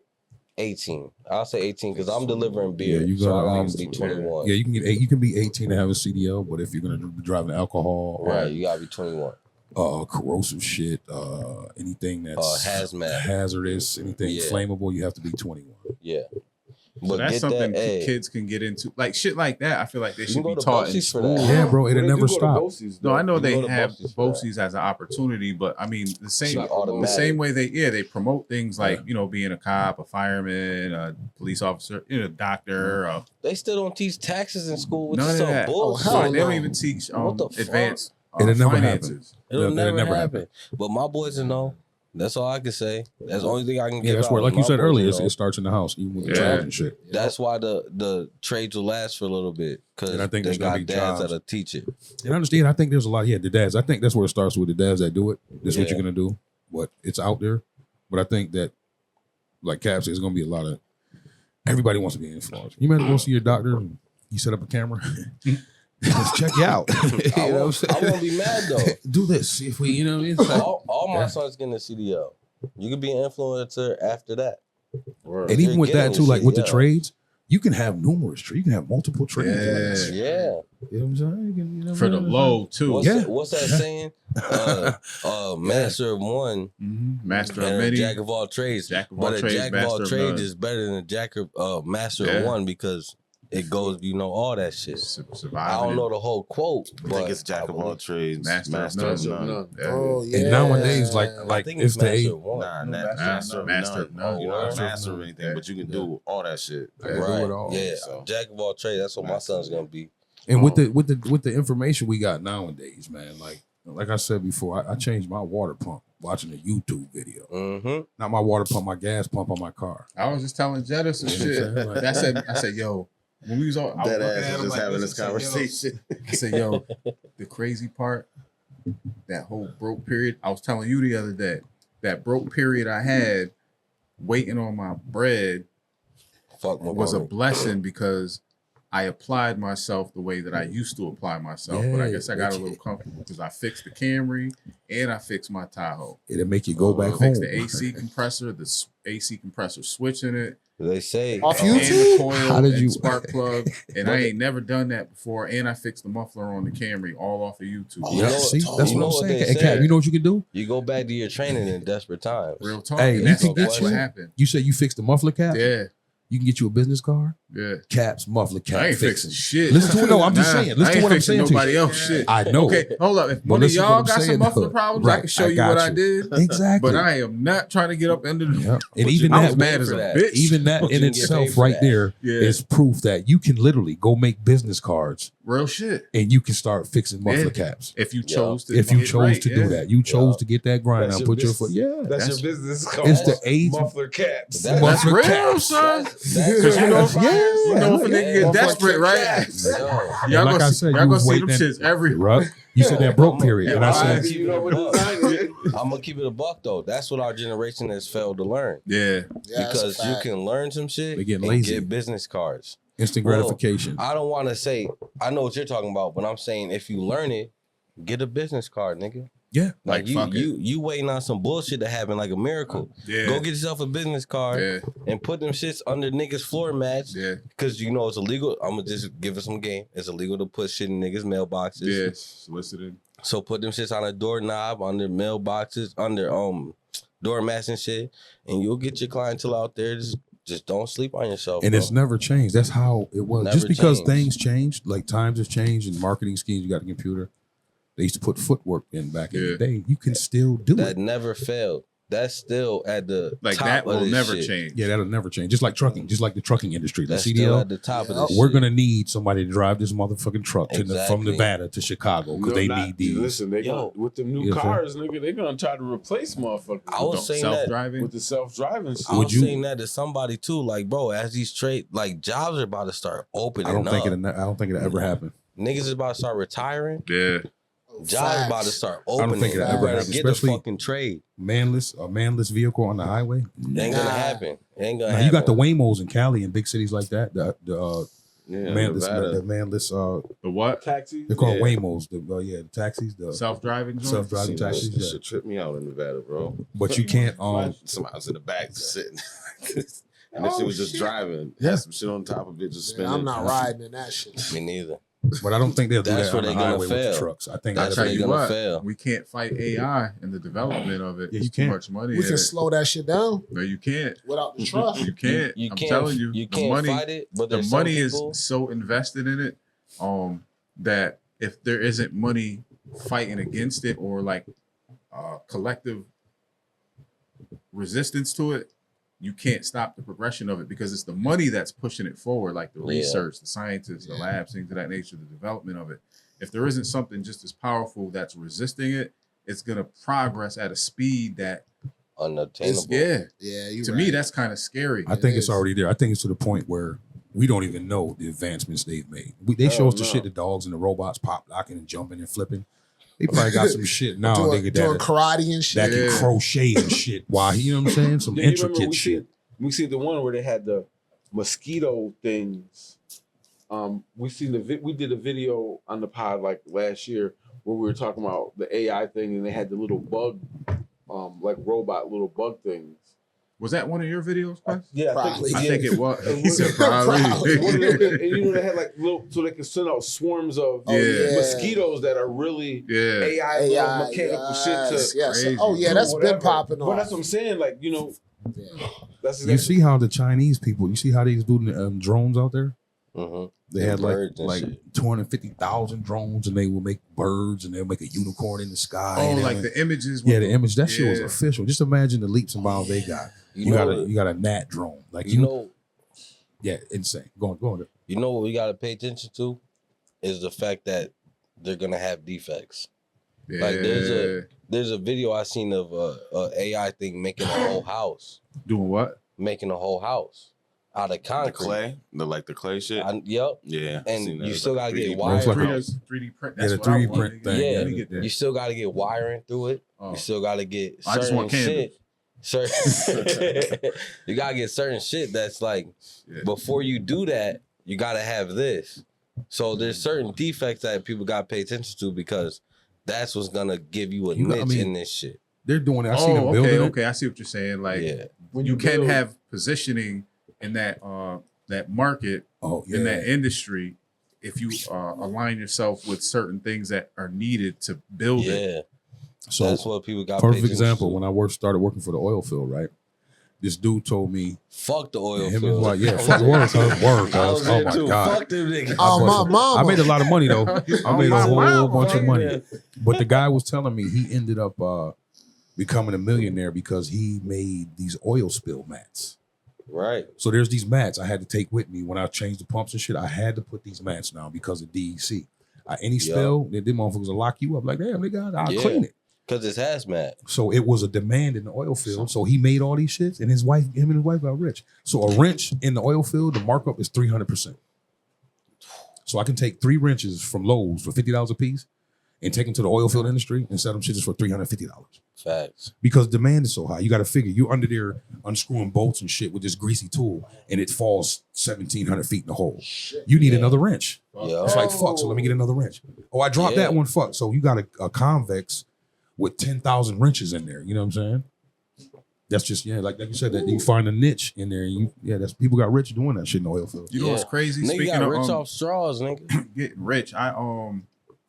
18. I'll say 18 because I'm delivering beer. Yeah, you so gotta I have to be 21. Yeah, you can get you can be 18 to have a CDL, but if you're gonna be driving alcohol, Right, you gotta be 21. corrosive shit, anything that's Hazmat. hazardous, anything Yeah. flammable, you have to be 21. Yeah. So that's get something that, kids can get into, like shit like that. I feel like they You should go be to taught in BOCES for school. that. Yeah, bro, Well, it'll they do never go to stop. BOCES, No, I know You they go to have BOCES for that. BOCES as an opportunity, but I mean the same It's automatic. the same way they promote things like being a cop, a fireman, a police officer, doctor. They still don't teach taxes in school, which None is of some that. bullshit. hell They don't no. even teach What the fuck? advanced It'll never finances. It'll It'll never never happen. But my boys will know. That's all I can say. That's the only thing I can Yeah, give that's out. where, like you My said boys earlier, will know. it starts in the house, even with the Yeah. trades and shit. That's why the trades will last for a little bit because And I think they there's gonna got be dads jobs. that'll teach it. And I understand. I think there's a lot. Yeah, the dads. I think that's where it starts with the dads that do it. This is what Yeah. you're gonna do. But it's out there. But I think that, like Cap said, it's gonna be a lot of. Everybody wants to be an influencer. You might go see your doctor and you set up a camera. Let's check you out. I won't be mad though. Do this if we, what I mean? It's like- all my Yeah. sons getting a CDL. You could be an influencer after that. and even You're with that getting too, your like with the CDL. trades, you can have numerous trades. You can have multiple trades. Yeah. Yeah. You know what I'm saying? You can, For the low too. What's that saying? Master of one Master of and a many. jack of all trades. Jack of all But a trades, jack of all master of trades none. is better than a jack of master Yeah. of one because it goes, all that shit. Surviving. I don't know the whole quote, I but think it's jack of all trades, Master of master of none. none. Yeah. Oh yeah. And nowadays, like I think it's it's the master age. of one. Nah, No, master of master of none. none. You're not a Master of master of none. anything, Yeah. but you can do all that shit. I can do Right. it all. Yeah, So- jack of all trades. That's what my son's gonna be. And with the information we got nowadays, man, like I said before, I changed my water pump watching a YouTube video. Mm-hmm. Not my water pump, my gas pump on my car. I was just telling Jetta some You know what shit. I'm saying? Like- I said, yo, when we was all, I was That looking ass at is him just like having this, this I said, yo, conversation. I said, yo, the crazy part, that whole broke period, I was telling you the other day, that broke period I had waiting on my bread Fuck my was a brother. blessing because I applied myself the way that I used to apply myself. But I Yeah, guess I got a it's- little comfortable because I fixed the Camry and I fixed my Tahoe. It'll make you go back I fixed home. the AC compressor, AC compressor switch in it, They say Off and YouTube? the coil How did and you- spark plug. And I ain't never done that before. And I fixed the muffler on the Camry all off of YouTube. You Yeah, know- see, that's you know what what I'm they saying. Hey, say. Cap, you know what you can do? you go back to your training in desperate times. Real talk. Hey, And you that's, can that's get what you- happened. You said you fixed the muffler cap. Yeah, You can get you a business card. yeah. Caps, muffler cap. I ain't fixing. fixing shit. Listen to it. No, I'm just saying. Listen I to ain't what I'm fixing saying to you. nobody else shit. I know. Okay, hold up. If But one of listen to what y'all I'm got some saying, muffler though. problems, I Right, can show I you got what I you. did. Exactly. But I am not trying to get up under the. Yep. And But even you- I that, was mad as for a that. bitch. even that But in you can get itself, paid for right that. there, Yeah. is proof that you can literally go make business cards Real shit. and you can start fixing muffler Yeah. caps. If you chose to, If you get chose right, to yeah. do that, you chose Yeah. to get that grind That's on, your put your business. foot. Yeah, That's your business called it's the age. muffler caps. That's That's Muffler real, caps. son. That's Because you know, Yeah. you know, if a nigga get Muffler desperate, right? caps. Yo, And Y'all like gonna I see, said, y'all you gonna was see waiting them at- shits every. Right? You said that broke period, and I Why? said, You know what design is. I'm gonna keep it a buck though. That's what our generation has failed to learn Yeah, Yeah, that's a because you fact. can learn some shit They getting and lazy. get business cards. instant Well, gratification. I don't want to say I know what you're talking about, but I'm saying if you learn it, get a business card, nigga. Yeah. Like fuck it. you waiting on some bullshit to happen like a miracle. yeah, Go get yourself a business card yeah, and put them shits under niggas' floor mats yeah, because you know it's illegal. I'm gonna just give it some game. It's illegal to put shit in niggas' mailboxes. yeah. Solicited. So put them shits on a doorknob, under mailboxes, under doormats and shit, and you'll get your clientele out there. Just don't sleep on yourself. And bro. it's never changed. That's how it was. Never Just because changed. things changed, like times have changed and marketing schemes, you got a computer. They used to put footwork in back in Yeah. the day. You can still do that it. never failed. That's still at the Like top that of will this never shit. change. Yeah, that'll never change. Just like trucking, just like the trucking industry, the That's still CDL. at the top Yeah. of this. We're shit. gonna need somebody to drive this motherfucking truck from Exactly. Nevada to Chicago because they need these. Listen, they Yo. with them new You know what I'm cars, nigga. They gonna try to replace motherfuckers. I was saying that Self-driving. with the self-driving shit. I Would was you- saying that to somebody too. Like, bro, as these jobs are about to start opening I don't up, think it'll ever happen. niggas is about to start retiring. Yeah, Jobs about to start don't opening. think You it'll ever better happen, get the especially- fucking trade. A manless vehicle on the highway. It ain't gonna Nah. happen. It ain't gonna Now, happen. you got the Waymos in Cali and big cities like that. The Yeah, manless, Nevada. the manless. the what? Taxi. They're called Yeah. Waymos. The taxis. The Self-driving. joint? self-driving That taxis. shit Yeah. tripped me out in Nevada, bro. But you can't. Somebody was in the back just sitting. And that shit was just driving. Yeah. Had some shit on top of it, just Yeah, spinning. I'm not riding in that shit. Me neither. But I don't think they'll do That's that where on the they're gonna highway with the fail. trucks. I think That's that'll where be they're gonna fail. We can't fight AI in the development of it. Yeah, It's you too can't. much money. We in can it. slow that shit down No, you can't. without the trust. You can't. You I'm can't. telling you, You the can't money, fight it. But the there's money some is people, so invested in it, that if there isn't money fighting against it or like collective resistance to it, you can't stop the progression of it because it's the money that's pushing it forward, like the research, the scientists, the labs, things of that nature, the development of it. If there isn't something just as powerful that's resisting it, it's gonna progress at a speed that unattainable. Yeah. To me, that's kind of scary. I think it's already there. I think it's to the point where we don't even know the advancements they've made. They show us the shit the dogs and the robots pop locking and jumping and flipping. They probably got some shit now. doing Nigga, karate and shit. that can crochet and shit. Why? You know what I'm saying? Some Do you remember intricate shit. we see the one where they had the mosquito things. We did a video on the pod like last year where we were talking about the AI thing, and they had the little bug, like robot little bug things. Was that one of your videos, Quest? Yeah, Probably. I think it was. And He said probably. and you know they had like little, so they could send out swarms of mosquitoes that are really AI little mechanical shit to. Yes. Crazy. Oh yeah, that's whatever. been popping But off. that's what I'm saying. Like that's You see how the Chinese people, you see how they do the drones out there? They had like 250,000 drones, and they will make birds, and they'll make a unicorn in the sky. Oh, like the images. Yeah, the image. That shit was official. Just imagine the leaps and bounds they got. You got a gnat drone, like yeah, insane. Go on. You know what we got to pay attention to is the fact that they're gonna have defects. Yeah. Like there's a video I seen of a AI thing making a whole house. Doing what? Making a whole house out of concrete. The clay shit. Yep. Yeah. And you still gotta get 3D wiring. 3D print. Yeah, the 3D print thing. Yeah, you still gotta get wiring through it. You still gotta get I just want certain shit. You gotta get certain shit that's like before you do that, you gotta have this. So there's certain defects that people gotta pay attention to because that's what's gonna give you a niche in this shit. They're doing it. I see them building it. Okay, I see what you're saying. Like when you can have positioning in that that market, in that industry, if you align yourself with certain things that are needed to build it. So that's what people got. Perfect example. When I started working for the oil field, right? This dude told me, "Fuck the oil field." Fuck the oil field. Work. Oh my god. Fuck them niggas. Oh my mama. I made a lot of money though. I made a whole bunch of money. But the guy was telling me he ended up becoming a millionaire because he made these oil spill mats. Right. So there's these mats I had to take with me when I changed the pumps and shit. I had to put these mats down because of DEC. Any spill, them motherfuckers will lock you up. Like, damn, nigga, I'll clean it. Because it's hazmat. So it was a demand in the oil field. So he made all these shits, and him and his wife got rich. So a wrench in the oil field, the markup is 300%. So I can take 3 wrenches from Lowe's for $50 a piece and take them to the oil field industry and sell them shit just for $350. Facts. Because demand is so high. You got to figure you're under there unscrewing bolts and shit with this greasy tool, and it falls 1,700 feet in the hole. You need another wrench. It's like, fuck, so let me get another wrench. Oh, I dropped that one, fuck. So you got a convex with 10,000 wrenches in there. You know what I'm saying? That's just, like you said, that you find a niche in there. That's people got rich doing that shit in the oil field. You know what's crazy? Nigga Speaking got of rich off straws, nigga. Getting rich.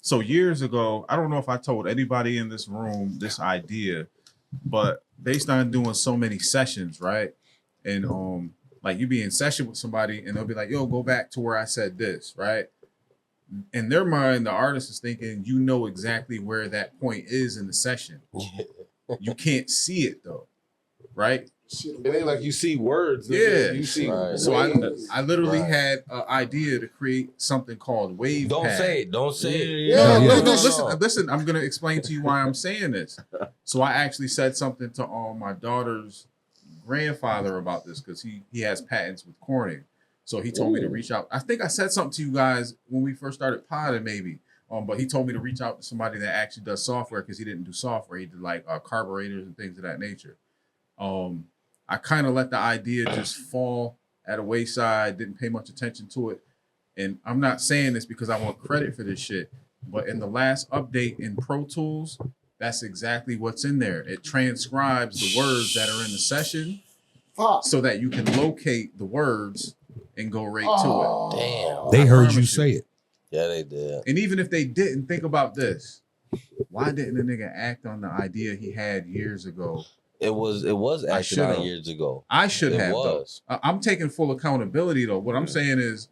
So years ago, I don't know if I told anybody in this room this idea, but based on doing so many sessions, right? And like you be in session with somebody and they'll be like, yo, go back to where I said this, right? In their mind, the artist is thinking, you know exactly where that point is in the session. You can't see it though, right? It ain't like you see words. Yeah. You see. Right. So I literally had an idea to create something called wave. Don't say it. Don't say it. No. Listen. I'm gonna explain to you why I'm saying this. So I actually said something to my daughter's grandfather about this because he has patents with Corning. So he told me to reach out. I think I said something to you guys when we first started podding, maybe. But he told me to reach out to somebody that actually does software because he didn't do software. He did like carburetors and things of that nature. I kind of let the idea just fall at a wayside, didn't pay much attention to it. And I'm not saying this because I want credit for this shit, but in the last update in Pro Tools, that's exactly what's in there. It transcribes the words that are in the session so that you can locate the words and go right to it. Damn. They heard you say it. Yeah, they did. And even if they didn't, think about this. Why didn't the nigga act on the idea he had years ago? It was acted on years ago. I should It have. was. Though. I'm taking full accountability though. What I'm saying is,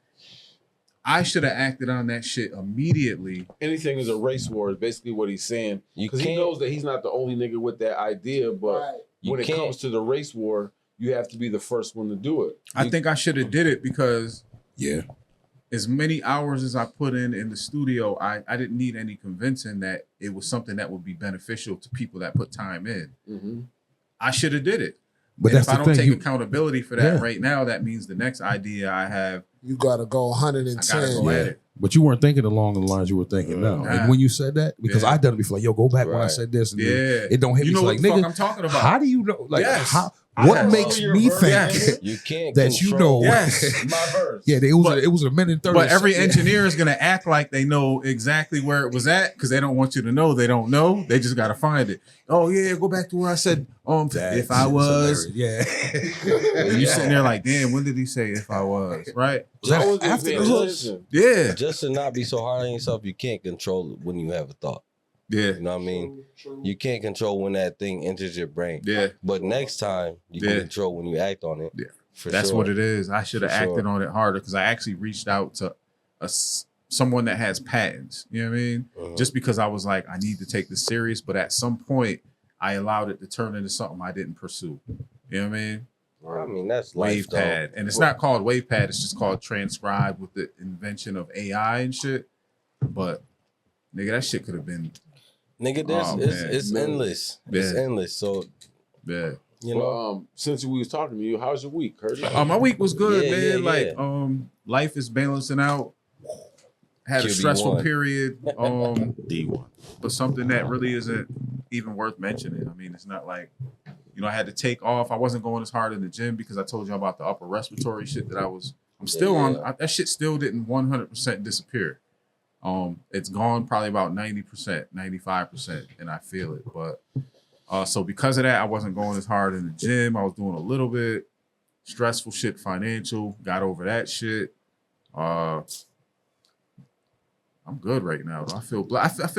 I should have acted on that shit immediately. Anything is a race war is basically what he's saying. Because he knows that he's not the only nigga with that idea, but when it comes to the race war, you have to be the first one to do it. I think I should have did it because yeah, as many hours as I put in the studio, I didn't need any convincing that it was something that would be beneficial to people that put time in. Mm-hmm. I should have did it. But and that's if I the don't thing, take accountability for that right now, that means the next idea I have, you gotta go 110. I gotta go at it. But you weren't thinking along the lines you were thinking now. Nah. And when you said that, because Yeah. I done it before, like, yo, go back when I Right. said this. And Yeah. it don't hit You me. know So what like, the fuck nigga, I'm talking about. how do you know? Like, Yes. what Yes. makes Your me verse, think Yes. You can't that you control. know? Yes. My verse. Yeah, it was a minute 30. But every yeah. engineer is gonna act like they know exactly where it was at because they don't want you to know they don't know. They just gotta find it. Oh yeah, go back to where I said if I was. Yeah. And you sitting there like, damn, when did he say if I was? Right? Was that I wasn't after paying the hook? attention. Yeah. Just to not be so hard on yourself, you can't control it when you have a thought. Yeah. You know what I mean? You can't control when that thing enters your brain. Yeah. But next time, you can control when you act on it. Yeah. For That's sure. what it is. I should have For acted sure. on it harder because I actually reached out to someone that has patents. You know what I mean? Just because I was like, I need to take this serious, but at some point, I allowed it to turn into something I didn't pursue. You know what I mean? I mean, that's life, though. WavePad. And it's not called WavePad, it's just called Transcribe with the invention of AI and shit. But nigga, that shit could have been Nigga, it's endless. It's endless. So, yeah. you know. Since we was talking to you, how's your week, Curtis? My week was good, Yeah, man. yeah, Like, life is balancing out. Had a QB1. stressful period. D1. But something that really isn't even worth mentioning. I mean, it's not like, you know, I had to take off. I wasn't going as hard in the gym because I told you about the upper respiratory shit that I'm still on. That shit still didn't 100% disappear. It's gone probably about 90%, 95%, and I feel it. But so because of that, I wasn't going as hard in the gym. I was doing a little bit stressful shit, financial. Got over that shit. I'm good right now. I feel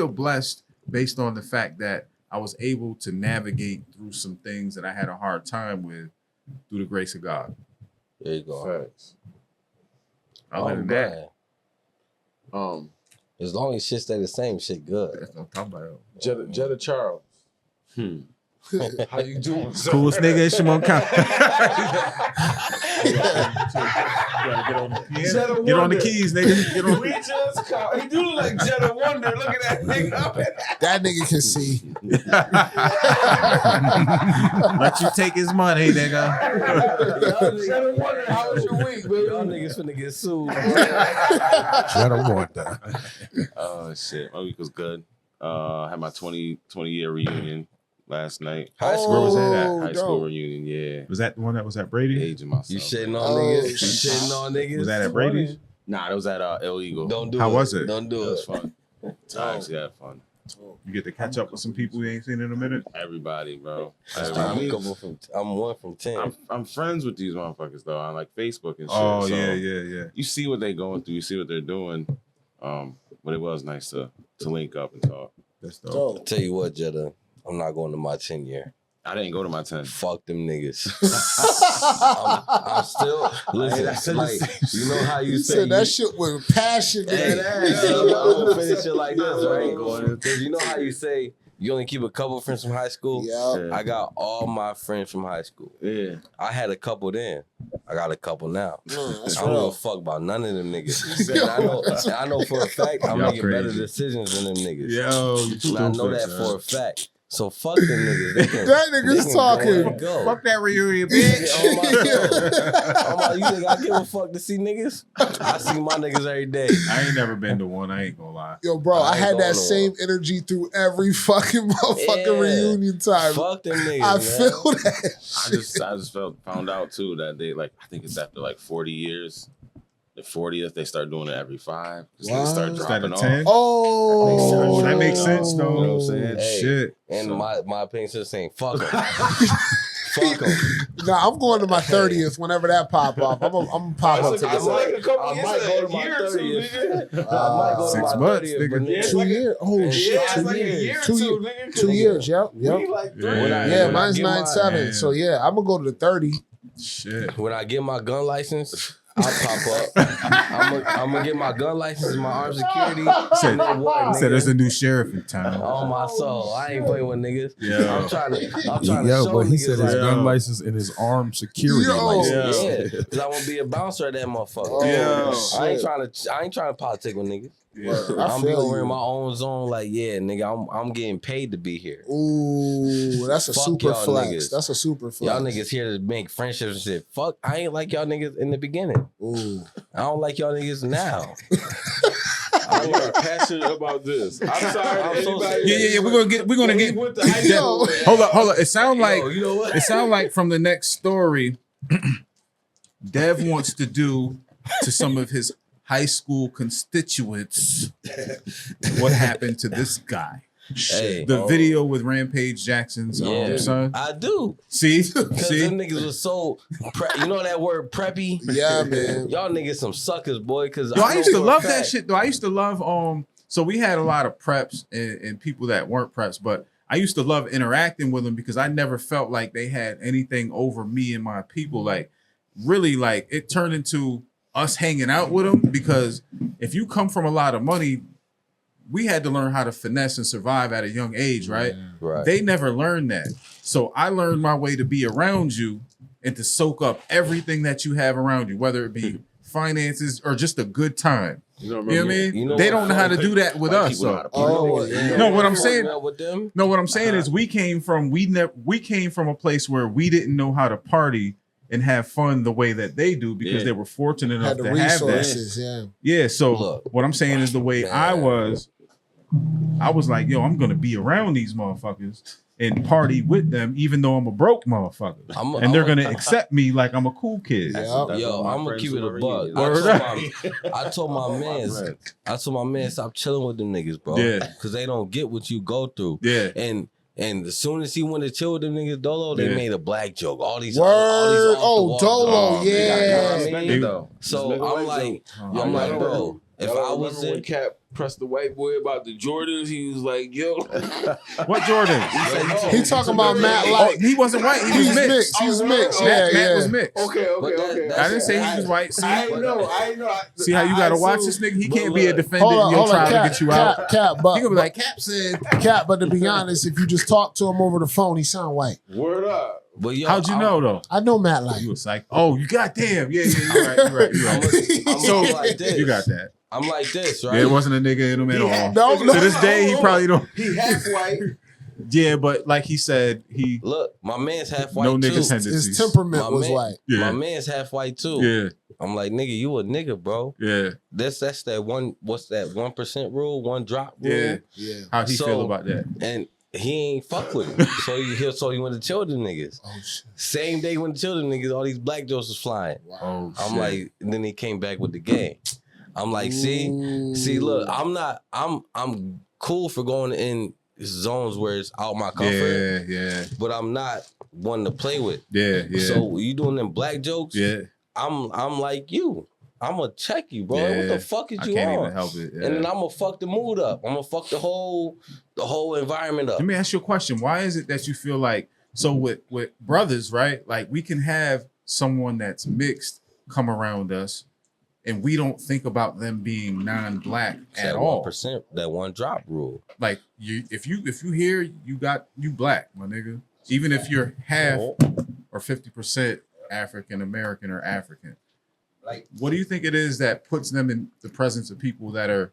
blessed based on the fact that I was able to navigate through some things that I had a hard time with through the grace of God. There you go. Facts. Other than that, as long as shit stay the same, shit good. that's what I'm talking about. Jetta Charles. How you doing, sir? Coolest nigga in Shimon County. Jetta Get on the Wonder. keys, nigga. Get on. We just called. He do look like Jetta Wonder. Look at that nigga. That nigga can see. Let you take his money, nigga. Jetta Wonder, how was your week, baby? Y'all niggas finna get sued. I don't want that. Oh shit, my week was good. Had my 20-year reunion last night. High school. Where was that at? High school reunion, yeah. Was that the one that was at Brady? Aging myself. You shitting on Oh, niggas? You shit. shitting on niggas? Was that at Brady's? Nah, that was at Illegal. Don't do it. How was it? Don't It do was it. fun. I actually had fun. You get to catch up with some people you ain't seen in a minute. Everybody, bro. I'm one from 10. I'm friends with these motherfuckers though on like Facebook and shit. Oh so yeah. You see what they going through. You see what they're doing. But it was nice to link up and talk. That's dope. Dope. Tell you what, Jetta, I'm not going to my 10 year. I didn't go to my 10. Fuck them niggas. I'm still listen. Like, you know how you He say said that you- shit with passion. Hey, man. I'm gonna finish it like this, right? Because you know how you say you only keep a couple friends from high school? Yeah. I got all my friends from high school. Yeah. I had a couple then. I got a couple now. That's I don't give a real. fuck about none of them niggas. And I know for a fact I'm Y'all making better crazy. decisions than them niggas. Yo, you And I know that for a fact. So fuck them niggas. They can, That nigga's they can talking. Go and go. Fuck that reunion, bitch. Oh my God. Oh my, you think I give a fuck to see niggas? I see my niggas every day. I ain't never been to one. I ain't gonna lie. Yo, bro, I I ain't had going that to same energy through every fucking motherfucking Yeah. reunion time. Fuck them niggas. I man. feel that. I just found out too that they like I think it's after like 40 years. The 40th they start doing it every 5. Just Wow. they start Instead dropping of off. 10? Oh, that makes sense though. You know what I'm saying? Hey, Shit. And So- my opinion is saying fuck them. Fuck 'em. No, I'm going to my 30th whenever that pop off. I'm gonna pop up to It's the like a couple. I might go to my year or two, 30th. nigga. I might go to 6 my months, 30th, but nigga. Yeah, 2 years. Oh Yeah, shit, it's 2 like a years. year or 2 two, years. nigga. 2 years. Yep. We like Yeah. 30. When I- Yeah, when I mine's get my- 9/7. Damn. So yeah, I'm gonna go to the 30. Shit. When I get my gun license, I'll pop up. I'm gonna get my gun license and my armed security. Said, And then what, he said there's nigga? a new sheriff in town. On my soul, I ain't playing with niggas. Yeah. I'm trying to Yo, show but he niggas said his like, gun Yo. license and his armed security Yo. license. yeah, cause I want to be a bouncer at that motherfucker. Oh, Yeah. shit. I ain't trying to politic with niggas. Yeah. I I'm feel over you. in my own zone, like, yeah, nigga, I'm getting paid to be here. Ooh, that's a Fuck super y'all flex. niggas. That's a super flex. Y'all niggas here to make friendships and shit. Fuck, I ain't like y'all niggas in the beginning. Ooh. I don't like y'all niggas now. I'm passionate about this. I'm sorry. I'm to so anybody serious. We're gonna get. went to high Yo. school. Hold up. It sound like Yo, you know what? it sound like from the next story, Dev wants to do to some of his high school constituents what happened to this guy. Hey, The video with Rampage Jackson's yeah, son. I do. See, Cause see. them niggas was so, you know that word preppy? Yeah, man. Y'all niggas some suckers, boy. Cause Yo, I used to know for a love that fact- shit though. I used to love so we had a lot of preps and people that weren't preps, but I used to love interacting with them because I never felt like they had anything over me and my people. Like really, like it turned into us hanging out with them because if you come from a lot of money, we had to learn how to finesse and survive at a young age, right? Right. They never learned that. So I learned my way to be around you and to soak up everything that you have around you, whether it be finances or just a good time. You know You know what I mean? You know They what don't know how to Like- do that with like us. people know how So. to party. Oh, yeah. No, what I'm saying- With them, No, what I'm saying is we came from a place where we didn't know how to party and have fun the way that they do because Yeah. they were fortunate enough Had the to have that. resources, yeah. Yeah, so Look. what I'm saying is the way I was like, yo, I'm gonna be around these motherfuckers and party with them, even though I'm a broke motherfucker. And they're gonna accept me like I'm a cool kid. Yeah. Yo, I'm gonna keep it a buck. Word I told my man, stop chilling with them niggas, bro. Yeah. Cause they don't get what you go through. Yeah. And as soon as he went to chill with them niggas, Dolo, they Yeah. made a black joke. All these Word. off the Oh, wall Dolo, jokes. yeah. You know what I Respect mean? it, though. So Just make a I'm white like, joke. I'm like, bro, if Y'all I remember was when in, Cap pressed the white boy about the Jordans, he was like, yo. What Jordan? He talking about Matt Oh, Light. he wasn't white. He He was was mixed. mixed. He was mixed. Matt, Yeah, Matt yeah. was mixed. Okay. But that- I didn't say he was white. See, I know. see how you gotta watch this nigga? He can't be a defendant and you'll try to get you out. Cap, He gonna be but like, Cap said. Cap. But to be honest, if you just talk to him over the phone, he sound white. Word up. but yo, How'd you know though? I know Matt Light. You was like, oh, you goddamn. Yeah, you're right. I'm So like this. you got that. I'm like this, right? Yeah, it wasn't a nigga in him at all. No, To this day, he probably don't. He half white. Yeah, but like he said, he Look, my man's half white no too. niggas his tendencies. temperament My was man- white. Yeah. My man's half white too. Yeah, I'm like, nigga, you a nigga, bro. yeah, That's that one. What's that 1% rule? One drop rule. yeah. Yeah. How he So- feel about that? And he ain't fuck with it. So he went to chill with them niggas. Oh shit. Same day he went to chill with them niggas, all these black jokes was flying. Oh, I'm shit. like, and then he came back with the game. I'm like, see, look, I'm cool for going in zones where it's out my comfort, yeah, but I'm not one to play with. yeah. So you doing them black jokes? Yeah, I'm like you. I'm gonna check you, bro. Yeah. What the fuck is I you can't on? even help it. Yeah. And then I'm gonna fuck the mood up. I'm gonna fuck the whole environment up. Let me ask you a question. Why is it that you feel like so with brothers, right? Like we can have someone that's mixed come around us, and we don't think about them being non-black It's at that all. 1%, that one drop rule. Like if you hear you black, my nigga. Even if you're half or 50% African American or African. Like, what do you think it is that puts them in the presence of people that are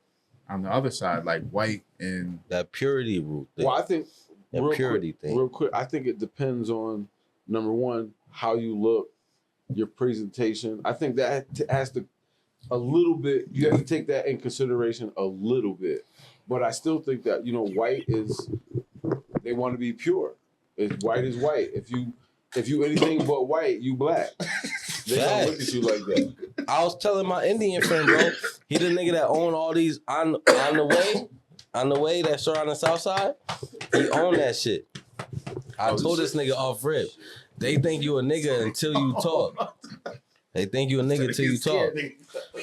on the other side, like white and that purity rule thing. Well, I think that real purity quick, thing. Real quick, I think it depends on number one, how you look, your presentation. I think that has to a little bit. You have to take that in consideration a little bit. But I still think that white is they want to be pure. It's white is white. If you anything but white, you black. They don't look at you like that. I was telling my Indian friend, bro, he the nigga that own all these on the way that's around the south side. He own that shit. I told this nigga off rip. They think you a nigga until you talk. They think you a nigga till you talk.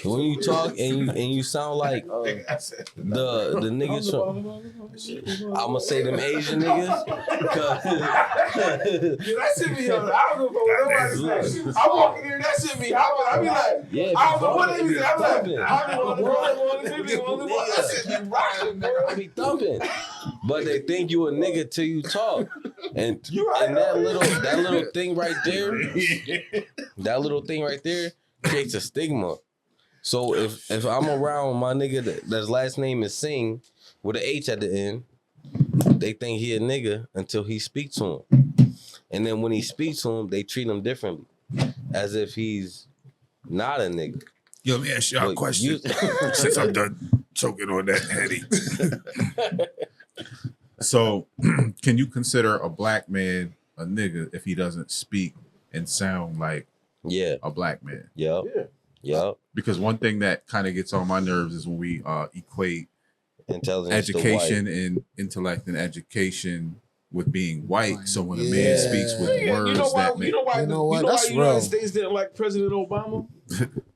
When you talk and you sound like the niggas from, I'ma say them Asian niggas. That shit be on. I don't know what nobody say. I walk in here, that shit be hopping. I be like, Yeah, I don't know what they be saying. I'm like, thumping. I be one. That shit be rocking, bro. I be thumping. But they think you a nigga till you talk. And that little thing right there, creates a stigma. So if I'm around my nigga that's last name is Singh with an H at the end, they think he a nigga until he speaks to him. And then when he speaks to him, they treat him differently, as if he's not a nigga. Yo, let me ask y'all a question. Since I'm done choking on that heady. So, can you consider a black man a nigga if he doesn't speak and sound like a black man? Yeah. Because one thing that kind of gets on my nerves is when we equate intelligence, education and intellect and education with being white. So when a man speaks with words, you know why the United States didn't like President Obama?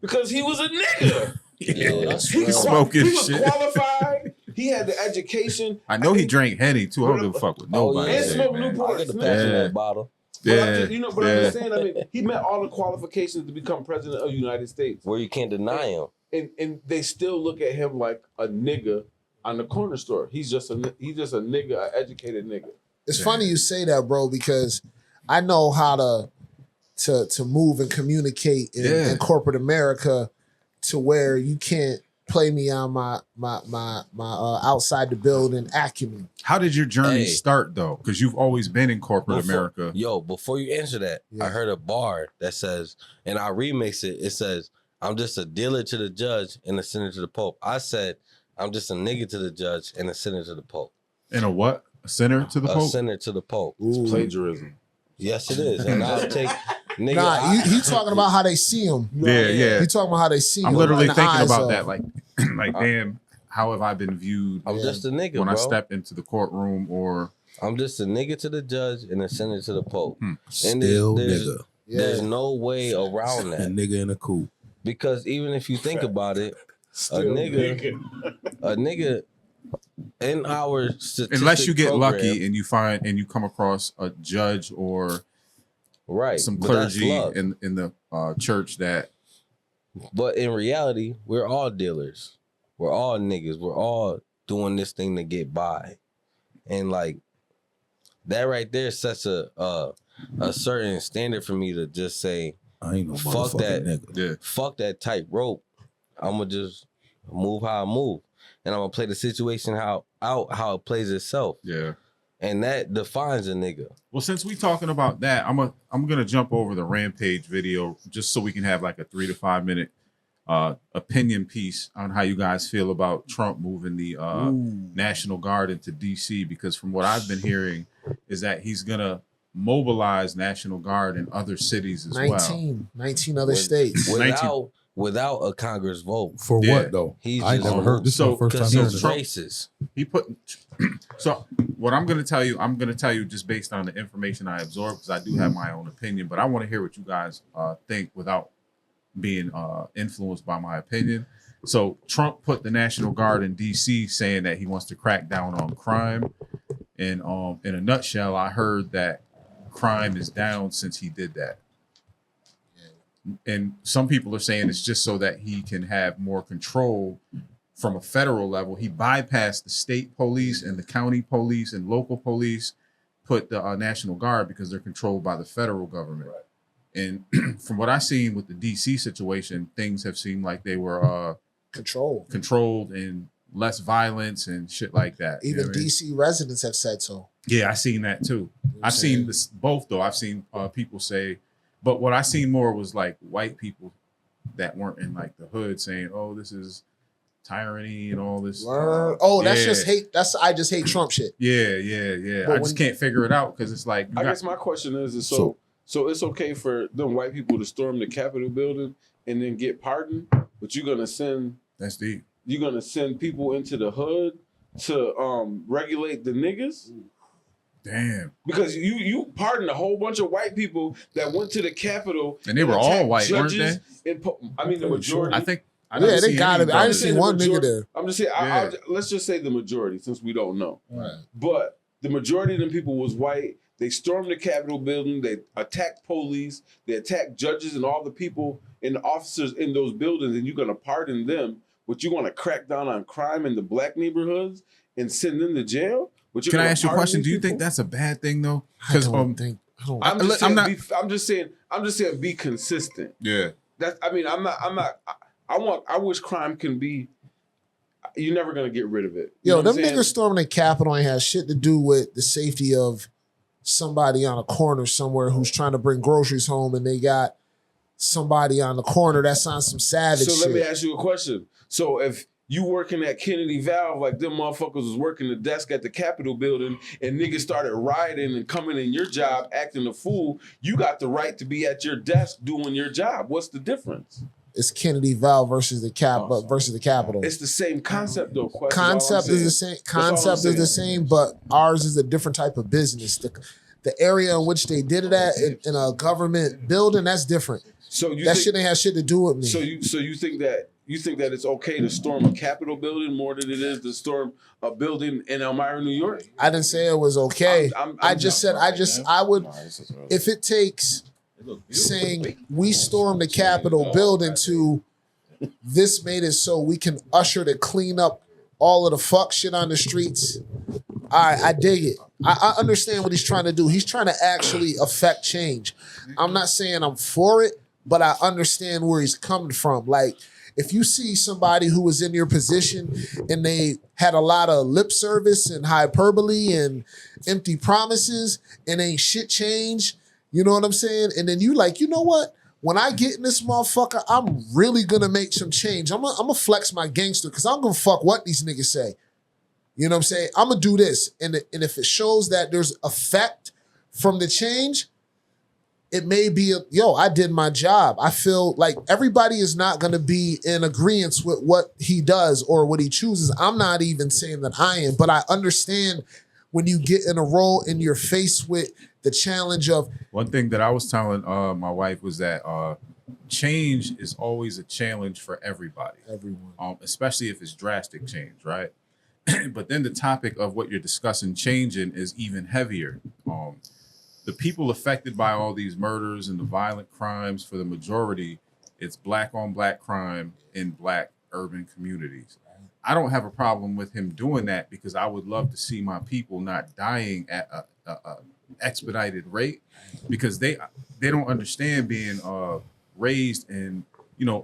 Because he was a nigga. He's smoking he was shit. Qualified. He had the education. I know he drank Henny too. I don't give a fuck with nobody. And smoked I Newports. get the passion that bottle. But I'm just saying. I mean, he met all the qualifications to become president of the United States. Where you can't deny him. And they still look at him like a nigga on the corner store. He's just a nigga, an educated nigga. It's funny you say that, bro, because I know how to move and communicate in corporate America to where you can't play me on my outside the building acumen. How did your journey start though? Because you've always been in corporate America. Before you answer that, I heard a bar that says, and I remix it. It says, "I'm just a dealer to the judge and a sinner to the Pope." I said, "I'm just a nigga to the judge and a sinner to the Pope." And a what? A sinner to the Pope? A sinner to the Pope. It's plagiarism. Yes, it is. And I'll take nigga. Nah, you talking about how they see him. Yeah. You talking about how they see him. I'm literally thinking about that. Like damn, how have I been viewed? I'm just a nigga, when bro. I step into the courtroom, or I'm just a nigga to the judge and a sinner to the Pope. And Still nigga. There's no way around that. A nigga in a coupe. Because even if you think about it, a nigga in our statistic unless you get program, lucky and you come across a judge or some but that's clergy luck. in the church that. But in reality, we're all dealers. We're all niggas. We're all doing this thing to get by, and like that right there sets a certain standard for me to just say, I ain't no fuck that nigga. Yeah. Fuck that tight rope. I'm gonna just move how I move, and I'm gonna play the situation how it plays itself. Yeah. And that defines a nigga. Well, since we talking about that, I'm gonna jump over the Rampage video just so we can have like a 3 to 5 minute opinion piece on how you guys feel about Trump moving the National Guard into DC, because from what I've been hearing is that he's gonna mobilize National Guard in other cities as 19 other states. Without a Congress vote. For what though? I never heard this. So, is the first time Trump, hearing Trump- racist. He put. So what I'm going to tell you just based on the information I absorbed, because I do have my own opinion, but I want to hear what you guys think without being influenced by my opinion. So Trump put the National Guard in DC, saying that he wants to crack down on crime. And in a nutshell, I heard that crime is down since he did that. And some people are saying it's just so that he can have more control from a federal level. He bypassed the state police and the county police and local police, put the National Guard because they're controlled by the federal government. And from what I've seen with the DC situation, things have seemed like they were controlled and less violence and shit like that. Even DC residents have said so. Yeah, I've seen that too. I've seen this both though. I've seen people say, but what I seen more was like white people that weren't in like the hood saying, "Oh, this is tyranny and all this." That's just hate. I just hate Trump shit. Yeah. But I just can't figure it out because it's like. I guess my question is so it's okay for them white people to storm the Capitol building and then get pardoned, but you're gonna send people into the hood to regulate the niggas. Damn. Because you pardoned a whole bunch of white people that went to the Capitol. And they were all attacked white, weren't judges I mean, the majority. I think. Yeah, they got it. I didn't see one nigga there. I'm just saying, let's just say the majority, since we don't know. Right. But the majority of them people was white. They stormed the Capitol building. They attacked police. They attacked judges and all the people and the officers in those buildings. And you're going to pardon them, but you want to crack down on crime in the black neighborhoods and send them to jail? Can I ask you a question? Do you think that's a bad thing though? Because I'm just saying, be consistent. Yeah. I wish crime can be. You're never gonna get rid of it. Yo, them niggas storming the Capitol ain't has shit to do with the safety of somebody on a corner somewhere who's trying to bring groceries home, and they got somebody on the corner that's on some savage shit. So let me ask you a question. So if you working at Kennedy Valve, like them motherfuckers was working the desk at the Capitol building, and niggas started rioting and coming in your job acting a fool, you got the right to be at your desk doing your job. What's the difference? It's Kennedy Valve versus the Capitol. It's the same concept though. Concept is the same. Concept is the same, but ours is a different type of business. The area in which they did it at in a government building, that's different. So shit ain't have shit to do with me. So you think that it's okay to storm a Capitol building more than it is to storm a building in Elmira, New York? I didn't say it was okay. I would, if it takes saying we stormed the Capitol building to this made it so we can usher to clean up all of the fuck shit on the streets. All right, I dig it. I understand what he's trying to do. He's trying to actually affect change. I'm not saying I'm for it, but I understand where he's coming from. Like, if you see somebody who was in your position and they had a lot of lip service and hyperbole and empty promises and ain't shit changed, you know what I'm saying? And then you like, you know what? When I get in this motherfucker, I'm really gonna make some change. I'm gonna flex my gangster because I'm gonna fuck what these niggas say. You know what I'm saying? I'm gonna do this. And if it shows that there's effect from the change, it may be, I did my job. I feel like everybody is not going to be in agreement with what he does or what he chooses. I'm not even saying that I am, but I understand when you get in a role and you're faced with the challenge of. One thing that I was telling my wife was that change is always a challenge for everybody. Everyone. Especially if it's drastic change, right? But then the topic of what you're discussing changing is even heavier. The people affected by all these murders and the violent crimes, for the majority, it's black on black crime in black urban communities. I don't have a problem with him doing that because I would love to see my people not dying at a expedited rate, because they don't understand being raised in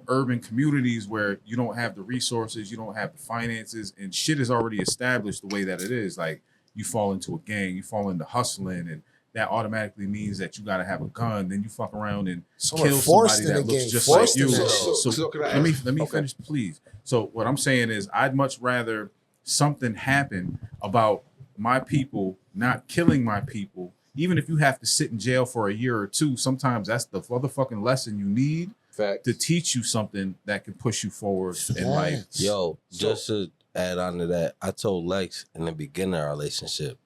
urban communities where you don't have the resources, you don't have the finances, and shit is already established the way that it is. Like, you fall into a gang, you fall into hustling, and that automatically means that you got to have a gun. Then you fuck around and kill somebody that looks just like you. So let me finish, please. So what I'm saying is, I'd much rather something happen about my people not killing my people, even if you have to sit in jail for a year or two. Sometimes that's the motherfucking lesson you need to teach you something that can push you forward in life. Yo, just to add on to that, I told Lex in the beginning of our relationship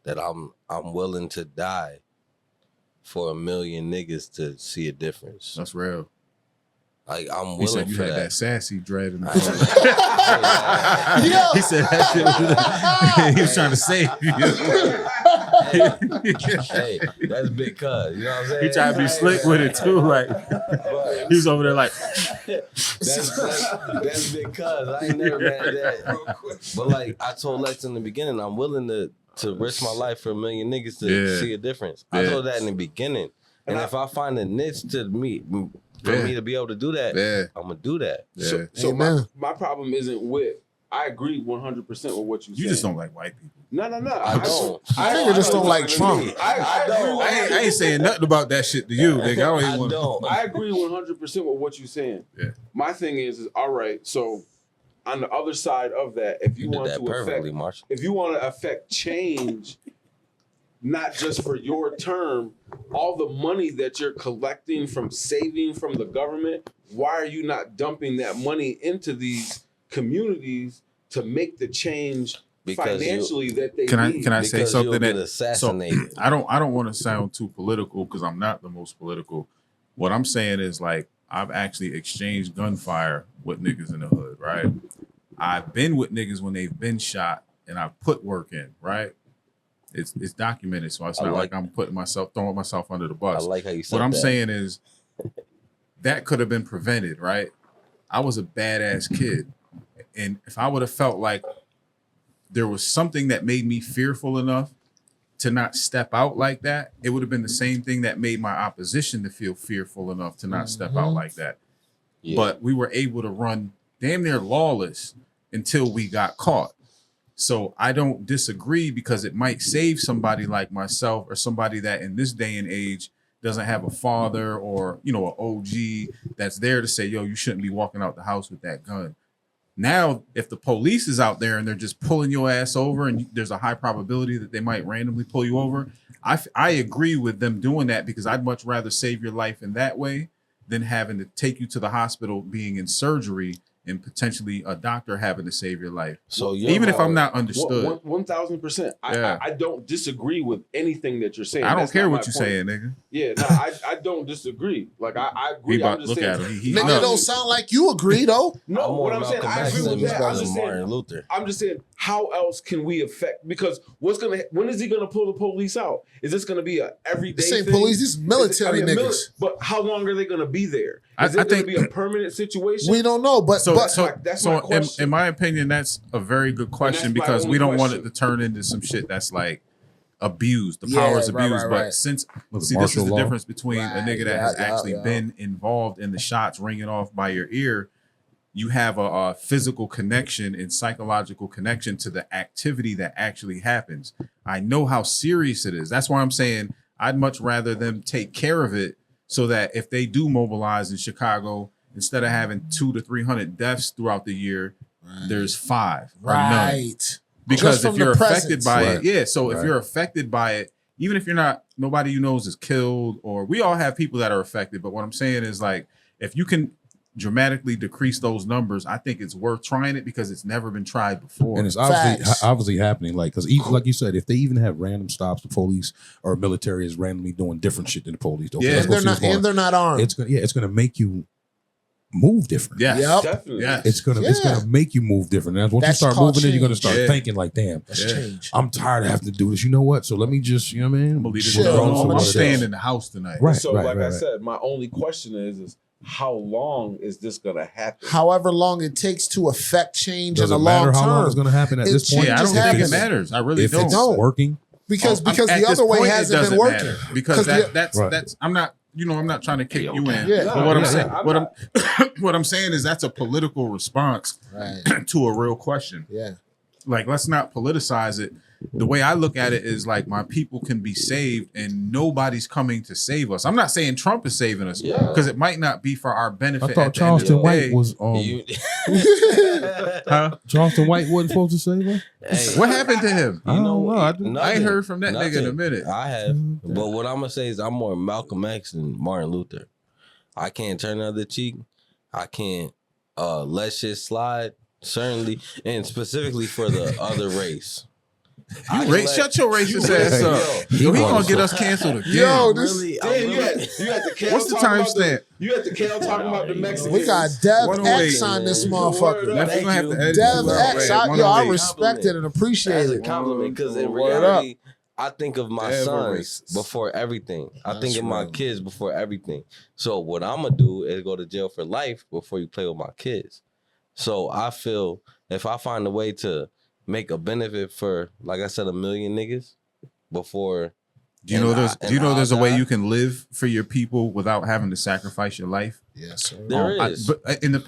that I'm willing to die for 1 million niggas to see a difference. That's real. Like, I'm willing. He said you for had that sassy dread in the He said that shit. He was trying to save you. Hey, that's big cuz. You know what I'm saying? He tried to be slick with it too. Like, he was over there like. That's big cuz. I ain't never mad at that. But like I told Lex in the beginning, I'm willing to risk my life for 1 million niggas to see a difference. I told that in the beginning. And if I find a niche for me to be able to do that, I'm gonna do that. So my problem isn't with. I agree 100% with what you said. You just don't like white people. No. I don't. I think you just don't like Trump. I ain't saying nothing about that shit to you, nigga. I agree 100% with what you're saying. Yeah. My thing is all right. So on the other side of that, if you want to affect change, not just for your term, all the money that you're collecting from saving from the government, why are you not dumping that money into these communities to make the change financially that they Can need. I say Because something you'll get that assassinated. I don't want to sound too political because I'm not the most political. What I'm saying is like I've actually exchanged gunfire with niggas in the hood, right? I've been with niggas when they've been shot and I've put work in, right? It's documented, so it's not like I'm throwing myself under the bus. I like how you said What I'm that. saying is that could have been prevented, right? I was a badass kid. And if I would have felt like there was something that made me fearful enough to not step out like that, it would have been the same thing that made my opposition to feel fearful enough to not step out like that. Yeah. But we were able to run damn near lawless until we got caught. So I don't disagree because it might save somebody like myself or somebody that in this day and age doesn't have a father or, you know, an OG that's there to say, yo, you shouldn't be walking out the house with that gun. Now, if the police is out there and they're just pulling your ass over and there's a high probability that they might randomly pull you over, I agree with them doing that because I'd much rather save your life in that way than having to take you to the hospital being in surgery and potentially a doctor having to save your life. So even if I'm not understood. 1,000%. Yeah. I don't disagree with anything that you're saying. I don't That's care not what my you're point. saying, nigga. Yeah, no, I don't disagree. Like I agree. I'm just Look saying, at him. He Nigga, no. it don't sound like you agree though. no, what I'm saying, I agree with that. Martin Luther. I'm just saying, how else can we affect? Because when is he gonna pull the police out? Is this gonna be a everyday This ain't thing? police, these military niggas. But how long are they gonna be there? I Is it gonna think- be a permanent situation? We don't know, but that's my question. In my opinion, that's a very good question that's my because we only don't want it question. to turn into some shit that's like abused. The Yeah, power is right, abused. right, But right. since this martial is the law. difference between a nigga that has actually yeah. been involved in the shots ringing off by your ear, you have a physical connection and psychological connection to the activity that actually happens. I know how serious it is. That's why I'm saying I'd much rather them take care of it so that if they do mobilize in Chicago, instead of having 200 to 300 deaths throughout the year, there's 5 or none. right. Because Just if from you're the affected presence. by Right. it, yeah. So if Right. you're affected by it, even if you're not, nobody you knows is killed, or we all have people that are affected. But what I'm saying is like, if you can dramatically decrease those numbers, I think it's worth trying it because it's never been tried before. And it's Facts. obviously happening. Like, because like you said, if they even have random stops, the police or military is randomly doing different shit than the police. Okay, Yeah. let's And go they're see not what's going on. and they're not armed. It's gonna make you move different. Yes. Yep. Definitely. Yes. It's gonna make you move different. And once That's you start called moving in, you're gonna change. start Yeah. thinking like, damn, That's Yeah. change. I'm tired of having to do this. You know what? So let me just, you know what I mean? I'm gonna leave this Chill. alone. I'm I'm gonna staying chill. in the house tonight. Right. So, like I right. said, my only question is how long is this gonna happen? However long it takes to affect change Does in it the matter long how long it's term. gonna happen at It this point? Yeah, I don't Changes think it happen. matters. I really If don't. it's Don't. working, Because At the this other way point, it hasn't been doesn't working. matter. Because the- that's Right. I'm not, I'm not trying to kick you in. Yeah. But what I'm Yeah, saying, I'm what not. I'm what I'm saying is that's a political response Right. to a real question. Yeah. Like, let's not politicize it. The way I look at it is like my people can be saved and nobody's coming to save us. I'm not saying Trump is saving us Yeah. because it might not be for our benefit. I thought at the end of Charleston the White day. was You- Huh? Charleston White wasn't supposed to save her. Hey, What happened to him? I don't know. I I ain't heard from that nigga in a minute. I have, but what I'm gonna say is I'm more Malcolm X than Martin Luther. I can't turn the other cheek. I can't let shit slide. Certainly, and specifically for the other race. I can let- Shut your racist ass up. Yo, Yo, he was- gonna get us canceled again. Yo, I'm this- really, Damn, I'm you really, had the Cal What's the talking time about stamp? You had the Cal talking about the Mexicans. We got Dev 108. X on this Word motherfucker. up. Left, we gonna have to edit Dev this out. X, Right, I 108. respect it and appreciate That's a it. compliment because in Word up. reality, I think of my Ever sons racist. before everything. I That's think of my real. kids before everything. So what I'm gonna do is go to jail for life before you play with my kids. So I feel if I find a way to make a benefit for, like I said, 1 million niggas before. Do you know there's a way die. you can live for your people without having to sacrifice your life? Yes, sir. There is.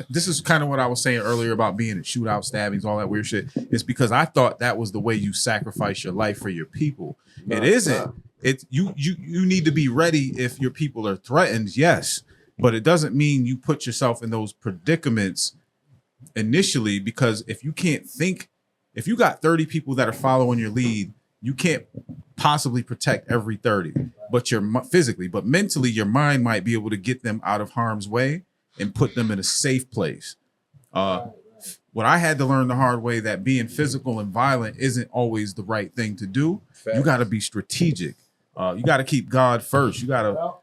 This is kind of what I was saying earlier about being in shootout stabbings, all that weird shit. It's because I thought that was the way you sacrifice your life for your people. It isn't. It's you need to be ready if your people are threatened, yes, but it doesn't mean you put yourself in those predicaments initially, because if you can't think, if you got 30 people that are following your lead, you can't possibly protect every 30, but physically, but mentally, your mind might be able to get them out of harm's way and put them in a safe place. what I had to learn the hard way, that being physical and violent isn't always the right thing to do. Facts. You got to be strategic. You got to keep God first. You got to,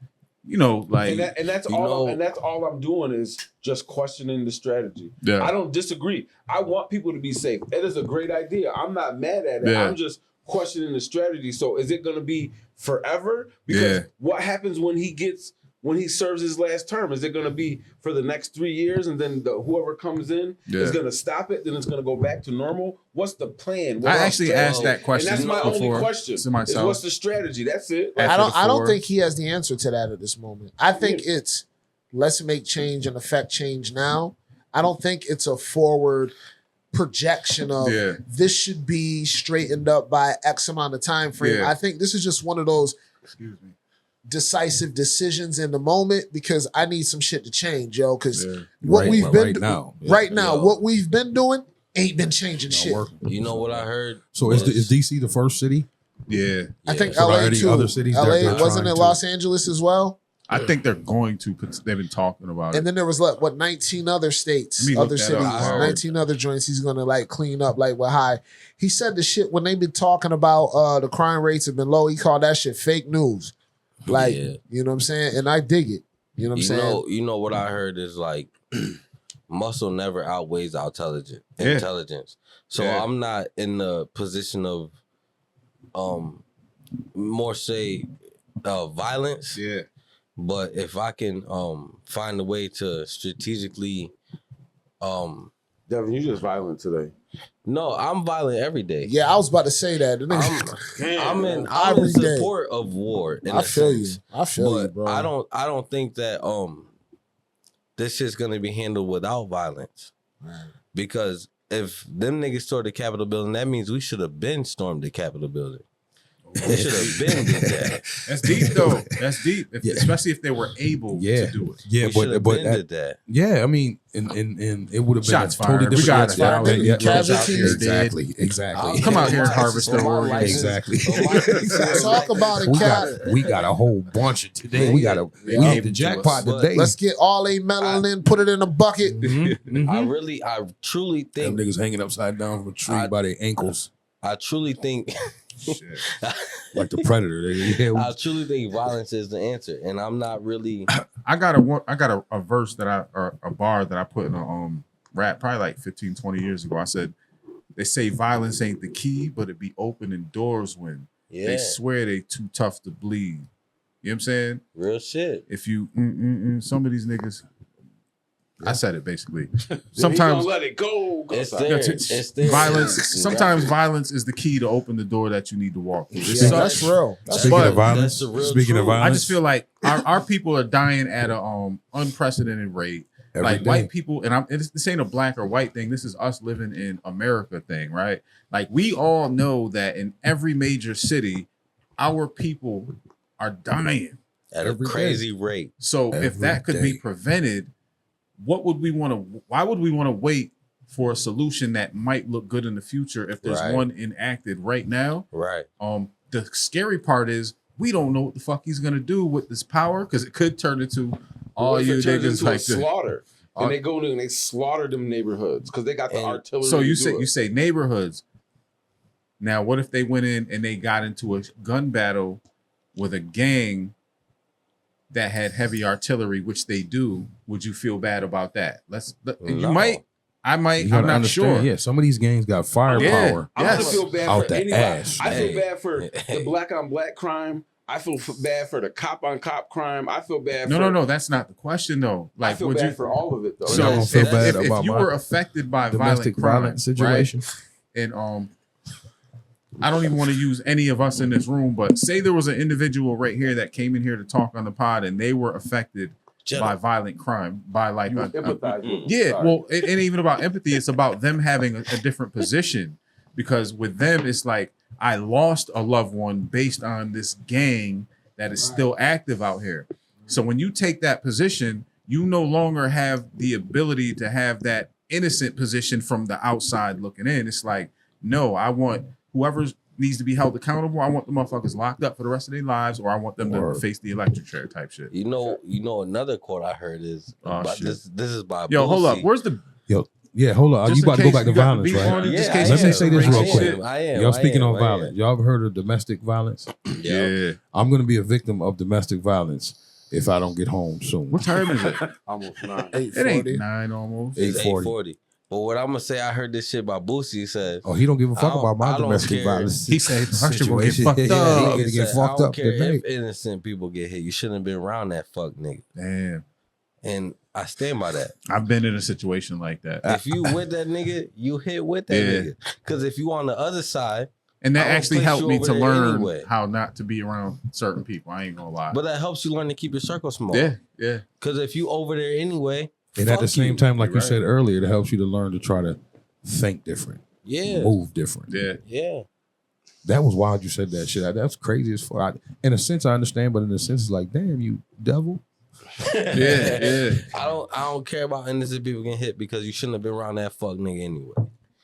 you know, like, and that's all I'm doing is just questioning the strategy. Yeah. I don't disagree. I want people to be safe. It is a great idea. I'm not mad at it. Yeah. I'm just questioning the strategy. So is it going to be forever? Because what happens when he serves his last term? Is it going to be for the next 3 years, and then whoever comes in is going to stop it? Then it's going to go back to normal. What's the plan? I actually asked that question. And that's my only question. To myself. Is what's the strategy? That's it. I don't think he has the answer to that at this moment. I think it's let's make change and affect change now. I don't think it's a forward projection of this should be straightened up by X amount of time frame. I think this is just one of those decisive decisions in the moment, because I need some shit to change, yo. Because what we've been right now, what we've been doing ain't been changing shit. Working. You know what I heard? So is DC the first city? Yeah. I think So LA any too. other cities LA they're wasn't it trying Los Angeles as well? I think they're going to. They've been talking about it. And then there was 19 other states, Let me look other that cities, up. 19 other joints. He's gonna like clean up like with high. He said the shit when they've been talking about the crime rates have been low. He called that shit fake news. Like you know what I'm saying, and I dig it. You know what I'm saying. You know what I heard is like muscle never outweighs our intelligence. So I'm not in the position of more say violence. Yeah. But if I can find a way to strategically Devin, you just violent today. No, I'm violent every day. Yeah, I was about to say that. I'm in support of war. I feel you. I feel you, bro. I don't think that this shit's gonna be handled without violence. Right. Because if them niggas stormed the Capitol building, that means we should have been stormed the Capitol building. We should have been did that. That's deep though. That's deep. Especially if they were able to do it. Yeah, but did that. Yeah, I mean, and it would have been shots a totally fired. different. We got it. Casualties. Exactly. Come out here and harvest the Oregon. Exactly. Talk about it, Cap. We got a whole bunch of today. We hit the jackpot today. Let's get all a melanin, put it in a bucket. I truly think them niggas hanging upside down from a tree by their ankles. I truly think like the Predator. I truly think violence is the answer, and I'm not really. I got a verse that or a bar that I put in a rap probably like 15, 20 years ago. I said, they say violence ain't the key, but it be opening doors when they swear they too tough to bleed. You know what I'm saying? Real shit. If you some of these niggas. I said it basically. Sometimes let it go. It's there. Violence. Sometimes violence is the key to open the door that you need to walk through. Yeah, that's real. Speaking of violence, I just feel like our people are dying at a unprecedented rate. Like white people, and this ain't a black or white thing. This is us living in America thing, right? Like we all know that in every major city, our people are dying at a crazy rate. So if that could be prevented, why would we want to wait for a solution that might look good in the future if there's one enacted right now? Right. The scary part is we don't know what the fuck he's gonna do with this power, because it could turn into all you niggas like slaughter. And they go in and they slaughter them neighborhoods because they got the artillery. So you say neighborhoods. Now, what if they went in and they got into a gun battle with a gang that had heavy artillery, which they do? Would you feel bad about that? You might. I might. I'm not sure. Yeah, some of these gangs got firepower. I'm gonna feel bad out for the anybody. ass. I feel bad for the black on black crime. I feel bad for the cop on cop crime. I feel bad. No. That's not the question though. Like, I feel bad for all of it though. So if you were affected by domestic violence situation, right? And I don't even want to use any of us in this room, but say there was an individual right here that came in here to talk on the pod, and they were affected by violent crime, by like it ain't even about empathy. It's about them having a different position, because with them it's like, I lost a loved one based on this gang that is still active out here. So when you take that position, you no longer have the ability to have that innocent position from the outside looking in. It's like, no, I want whoever needs to be held accountable. I want the motherfuckers locked up for the rest of their lives, or I want them to face the electric chair type shit. You know, another quote I heard is this is by Hold up. Where's the Yeah, hold on. Just You in about to go case back to you got the violence, beef right? on you, just Yeah, in case Let you me say say some this real racist quick. shit. I am. Y'all speaking on I am. violence. Y'all ever heard of domestic violence? Yeah. I'm going to be a victim of domestic violence if I don't get home soon. What time is it? Almost 9. It ain't 9 almost. It's 8:40. 8:40. But what I'm gonna say, I heard this shit by Boosie. He said, Oh, he don't give a fuck about my I don't domestic care. violence. He said, "I should go get situation. fucked Yeah, up." he he gonna get said, fucked I don't up care tonight. if innocent people get hit. You shouldn't have been around that fuck nigga. Damn. And I stand by that. I've been in a situation like that. If you with that nigga, you hit with that Yeah. nigga. Because if you on the other side, And that I would actually place helped you me over to there learn anyway. how not to be around certain people. I ain't gonna lie. but that helps you learn to keep your circle small. yeah, yeah. Because if you over there anyway, And at the fuck same you. time, like You're you right. said earlier, it helps you to learn to try to think different, Yeah. move different. Yeah. Yeah. That was wild you said that shit. That's crazy as fuck. In a sense, I understand, but in a sense, it's like, damn, you devil. Yeah. I don't care about innocent people getting hit because you shouldn't have been around that fuck nigga anyway.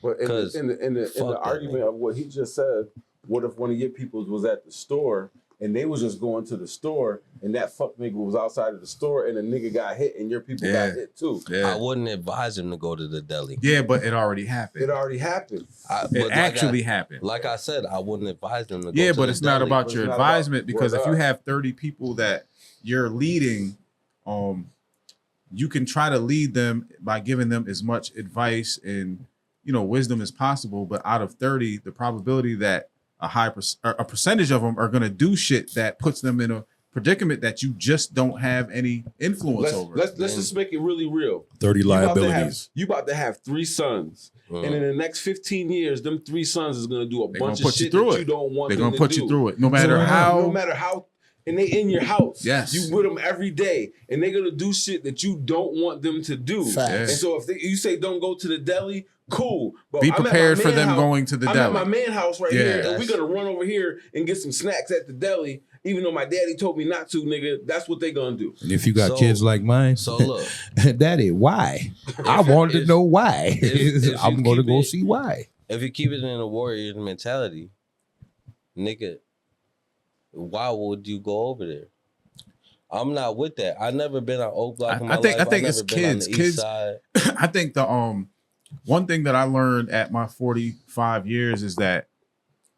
But in 'Cause the fuck that argument nigga. of what he just said, what if one of your peoples was at the store and they was just going to the store and that fuck nigga was outside of the store and a nigga got hit and your people Yeah. got hit too? I Yeah. wouldn't advise him to go to the deli. Yeah, but it already happened. It already happened. It actually happened. Like I said, I wouldn't advise them to go Yeah, to but the it's not deli. about But your it's not about- advisement because if you Word up. have 30 people that you're leading, you can try to lead them by giving them as much advice and wisdom as possible. But out of 30, the probability that a percentage of them are going to do shit that puts them in a predicament that you just don't have any influence over. Let's just make it really real. 30 You about to have- liabilities. You about to have 3 sons. And in the next 15 years, them 3 sons is gonna do a They bunch gonna of put you shit through that it. you don't want They're them going to to put you do. through it. No matter No how. matter how, and they in your house. Yes. You with them every day, and they're gonna do shit that you don't want them to do. Facts. And so if you say don't go to the deli, cool. But Be I'm at my prepared for man them house- going to the I'm deli. at my man house right Yeah. here, and we're gonna run over here and get some snacks at the deli, even though my daddy told me not to, nigga. That's what they gonna do. And if you got So- kids like mine, So look, Daddy, why? I wanted to if- know why. if I'm you going to keep go it- see why. if you keep it in a warrior mentality, nigga, why would you go over there? I'm not with that. I never been on Oak Block in my I think life. it's never been on kids. the east Kids. side. I think the one thing that I learned at my 45 years is that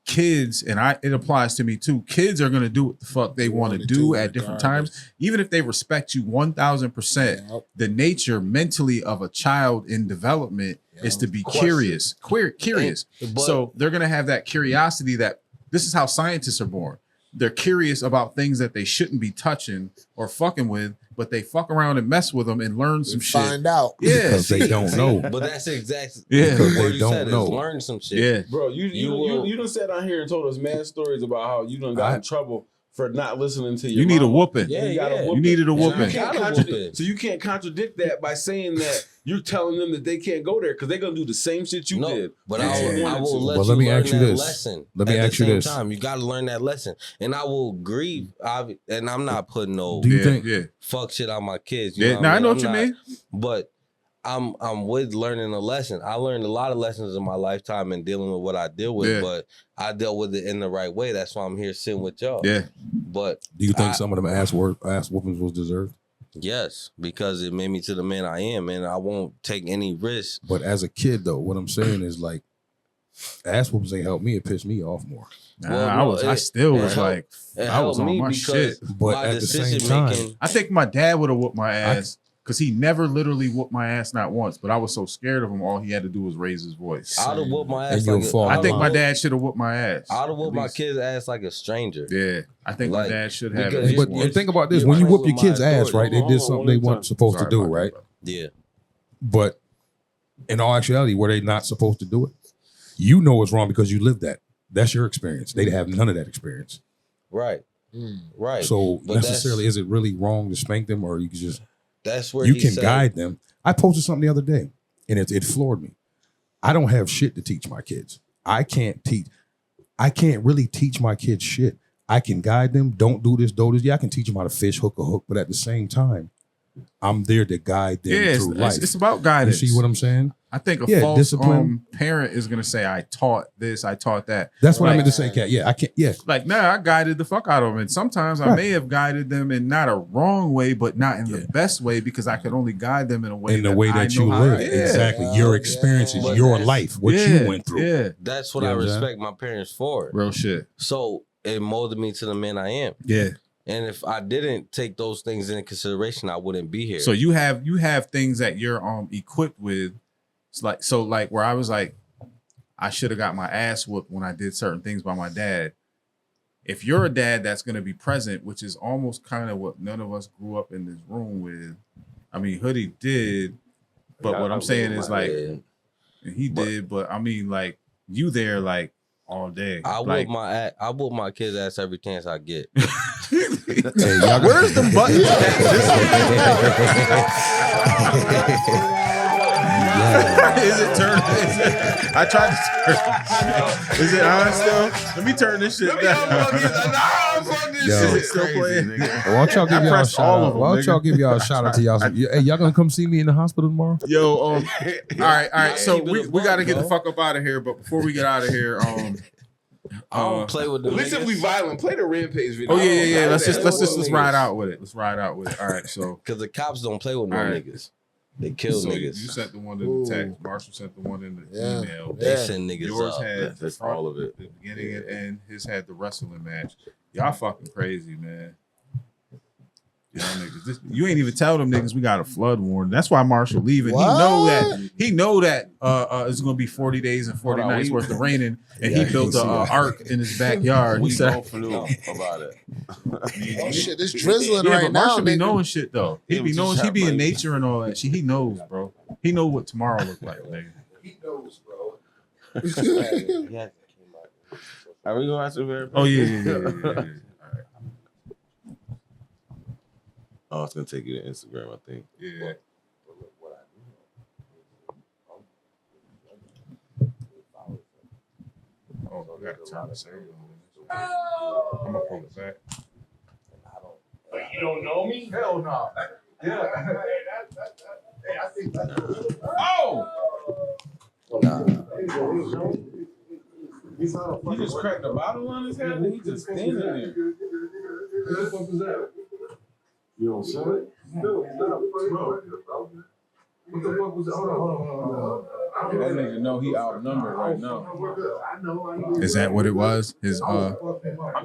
kids, and it applies to me too. Kids are gonna do what the fuck they want to do at different times, even if they respect you 1,000%. Yep. The nature mentally of a child in development is to be curious. But- So they're gonna have that curiosity. That this is how scientists are born. They're curious about things that they shouldn't be touching or fucking with, but they fuck around and mess with them and learn some shit. Find out. Yeah, Because they don't know. But that's exactly Yeah. Because what they you don't said is know. learn some shit. yeah. Bro, you will- done sat down here and told us mad stories about how you done got in trouble for not listening to your You need a mama. whooping. Yeah, You got a yeah. whooping. You needed a So you whooping. can't Got a contradict- whooping. So you can't contradict that by saying that you're telling them that they can't go there because they're gonna do the same shit you No, did. but Yeah. I will let Well, you let me learn ask you that this. lesson. Let me at ask you the same this. time, you got to learn that lesson, and I will grieve. And I'm not putting no Do you Yeah, think? yeah. fuck shit on my kids. You Yeah, know no, I know I'm what you not- mean. But I'm with learning a lesson. I learned a lot of lessons in my lifetime and dealing with what I deal with, Yeah. but I dealt with it in the right way. That's why I'm here sitting with y'all. Yeah. But Do you think some of them ass whoopings was deserved? yes, because it made me to the man I am, and I won't take any risks. But as a kid, though, what I'm saying is like, ass whoopings ain't helped me. It pissed me off more. Nah, Well, no, I still it was helped- like, It I was helped on me my because shit. But my at the same decision time- making. I think my dad would have whooped my ass because he never literally whooped my ass not once, but I was so scared of him, all he had to do was raise his voice. I'd have whooped my And ass. you'll Like fall I in think my line. dad should have whooped my ass. I'd have whooped At my least. kid's ass like a stranger. Yeah, I think Like, my dad should have. because at But least and once. think about this: You're when you playing whoop your with my kid's ass, authority. right? They Hold did on, something one they at a weren't time. supposed Sorry to do, about that, right? brother. Yeah. But in all actuality, were they not supposed to do it? You know it's wrong because you lived that. That's your experience. They have none of that experience. Right. Right. So But necessarily, is it really wrong to spank them, or you can just that's where you he can said, guide them? I posted something the other day, and it floored me. I don't have shit to teach my kids. I can't really teach my kids shit. I can guide them. Don't do this, do this. Yeah, I can teach them how to fish, hook a hook, but at the same time, I'm there to guide them Yeah, through life. it's about You guidance. see what I'm saying? I think a Yeah, false discipline. parent is gonna say, "I taught this, I taught that." That's what I Like- meant to say, Cat. Yeah, I can't. Yeah, Like, nah, I guided the fuck out of them, and sometimes I Right. may have guided them in not a wrong way, but not in Yeah. the best way because I could only guide them in a way in the way I that you know how- live, Yeah. exactly. Yeah, Your experiences, yeah. your That's- life, what Yeah, you went through. Yeah, That's what You I know what I'm respect my parents for. real shit. So it molded me to the man I am. Yeah. And if I didn't take those things into consideration, I wouldn't be here. So you have things that you're equipped with. It's like where I was like, I should have got my ass whooped when I did certain things by my dad. If you're a dad that's going to be present, which is almost kind of what none of us grew up in this room with. I mean, Hoodie did, but what I'm saying is like, Yeah. and he did, but I mean, like you there like all day. I like, whoop my kid's ass every chance I get. Hey, y'all where's the button? Is it turn? I tried to turn. Is it on still? Let me turn this shit down. Yo. Is it still playing? Why don't y'all give I y'all a pressed shout all out? of them, Why don't y'all nigga. give y'all a shout out to y'all? Hey, y'all gonna come see me in the hospital tomorrow? Yo, all right. So keep it a we got to buck, get the bro. fuck up out of here. But before we get out of here, I don't play with the At least if we violent, play the Rampage video. oh yeah. Let's niggas. ride out with it. Let's ride out with it. All right. So Because the cops don't play with no All right. niggas. They kill so niggas. you sent the one in the text. Marshall sent the one in the Yeah. email. They Yeah. send niggas Yours up. had That's front, all of it. the beginning and end. His had the wrestling match. Y'all fucking crazy, man. Y'all niggas, you ain't even tell them niggas we got a flood warning. That's why Marshall leaving. What? He know that it's gonna be 40 days and 40 Hold on, nights we- worth of raining, and Yeah, he built you a see that. ark in his backyard. We He said, both knew about it. Oh shit, it's drizzling "Yeah, right but now. Marshall be Nigga. knowing shit though. He Yeah, be but knowing. you He be in shot, nature and all that shit. He knows, bro. He know what tomorrow look like, nigga. Are we gonna have to verify? Oh yeah. Oh, it's gonna take you to Instagram, I think. Yeah. Oh, I got to turn this on. I'm gonna pull it back. But you don't know me? Hell no. Yeah. Hey, I think that's Oh! He just cracked a bottle on his head and he just standing there. What the fuck was that? You don't saw it? No, what the fuck was that? Hold on. That nigga know he outnumbered right now. I know. Is that what it was? His I'm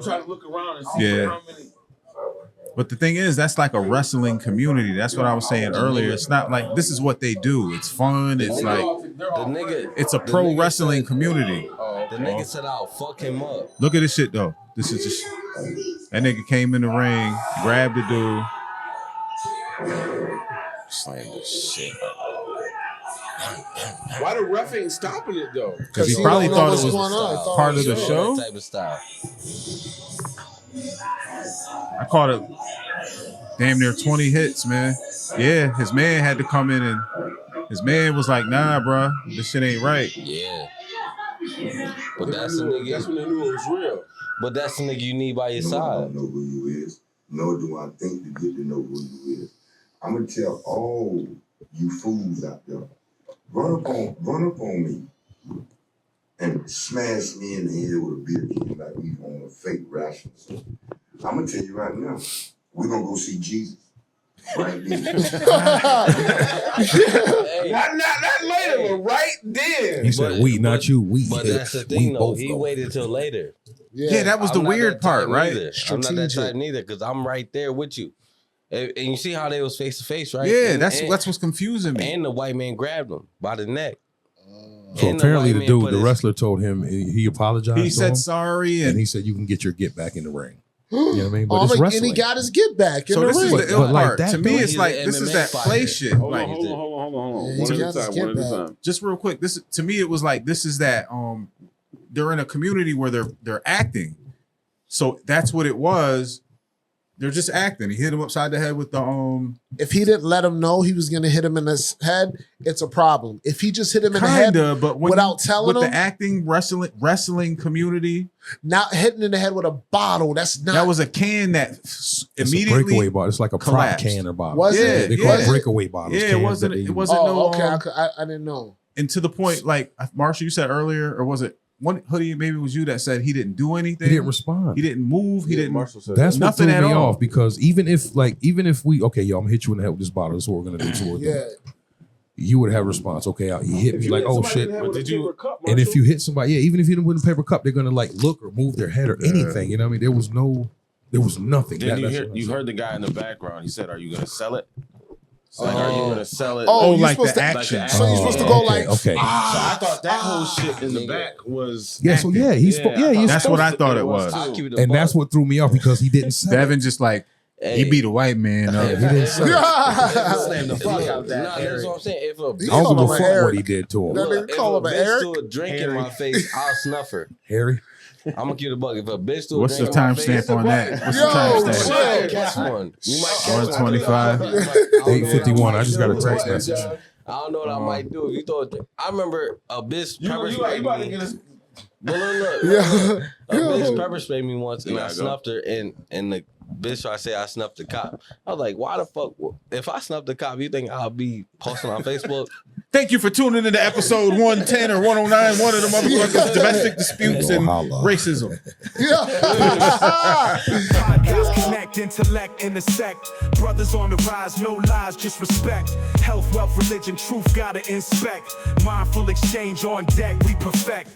trying to look around and see Yeah. how many. But the thing is, that's like a wrestling community. That's what I was saying earlier. It's not like this is what they do. It's fun. It's like The nigga, it's a the pro nigga wrestling said- community. The nigga said I'll fuck him up. Look at this shit though. This is just that nigga came in the ring, grabbed the dude. Slammed the shit. Why the ref ain't stopping it though? Because he he probably don't know thought it what's was going on. He thought part it of the was show. That type of style. I caught it damn near 20 hits, man. Yeah, his man had to come in and his man was like, nah, bro, this shit ain't right. Yeah. But that's the nigga. That's when they knew it was real. But that's the nigga you need by your I side. don't know who you is, nor do I think to get to know who you is. I'm gonna tell all you fools out there, run up on me and smash me in the head with a beer can like we on a fake ration. I'm gonna tell you right now, we're gonna go see Jesus. Right then. Hey, Not later, but right then. He said, "We, not you. We." But that's the We thing, though. both He go. waited till later. Yeah, that was the I'm not weird that part, type right? neither. I'm not that Strategic. type neither because I'm right there with you. And you see how they was face to face, right? Yeah, And- that's and- what's confusing me. And the white man grabbed him by the neck. So And apparently, white the man dude, put the his- wrestler, told him he apologized. He to said him, sorry, and and he said you can get your get back in the ring. You know what I mean? But Oh, it's and he wrestling. got his get back in so the this is ring. the ill But like part. that, To me, though, it's he's like an this is MMA that play fighter. shit. Hold Like, on. Yeah, One he's at got a his time. get One at a back. time. just real quick, this to me it was like this is that they're in a community where they're acting. So that's what it was. They're just acting. He hit him upside the head with the If he didn't let him know he was going to hit him in his head, it's a problem. If he just hit him in the head, kinda, but when without telling with him? the acting wrestling community, not hitting in the head with a bottle, that's not. that was a can that It's a immediately breakaway bottle. It's like a prop collapsed. can or bottle. Was it? They call Yeah. it breakaway bottles. Yeah, it cans wasn't. that they It use. wasn't Oh, no. okay. I didn't know. And to the point, like Marshall, you said earlier, or was it one hoodie? Maybe it was you that said he didn't do anything. He didn't respond. He didn't move. He didn't. Marshall said That's what nothing threw at me all. off because even if we okay, yo, I'm gonna hit you in the head with this bottle. That's what we're gonna do. So we're Yeah. you would have a response. Okay, you hit me like, oh shit. But did you? And if you hit somebody, yeah, even if you didn't win a paper cup, they're gonna like look or move their head or anything. You know what I mean? There was nothing. Then you heard the guy in the background. He said, "Are you gonna sell it?" Like, are you gonna sell it? Oh, like supposed the to action. So you're supposed to go like, okay. So I thought that whole shit in the back was. Yeah, so yeah, acting. he's That's what I thought it was. I'll keep it a and buck. that's what threw me off because he didn't say. Devin just like he beat a white man up. He didn't say. Slam the fuck out that. Nah, that's what I'm saying. If a I don't give a call him fuck Eric. what he did to him. That nigga if call a him an bitch Eric? threw a drink in my face, I'll snuff her. Harry. I'm gonna keep it a buck. If a bitch threw a What's the drink in my face, timestamp on that? What's the Yo, timestamp? you might catch one. You might catch 125. 8:51. I just got a text message. I don't know what I might do if you throw a drink. I remember a bitch pepper You sprayed about to me. get us. But look, Yeah. a bitch pepper sprayed me once and You I gotta go. snuffed her and the bitch tried to say I snuffed the cop. I was like, why the fuck? If I snuffed the cop, you think I'll be posting on Facebook? Thank you for tuning into episode 110 or 109. One of the motherfuckers domestic disputes and Holla. racism. Podcast connect, intellect, intersect. Brothers on the rise, no lies, just respect. Health, wealth, religion, truth gotta inspect. Mindful exchange on deck, we perfect.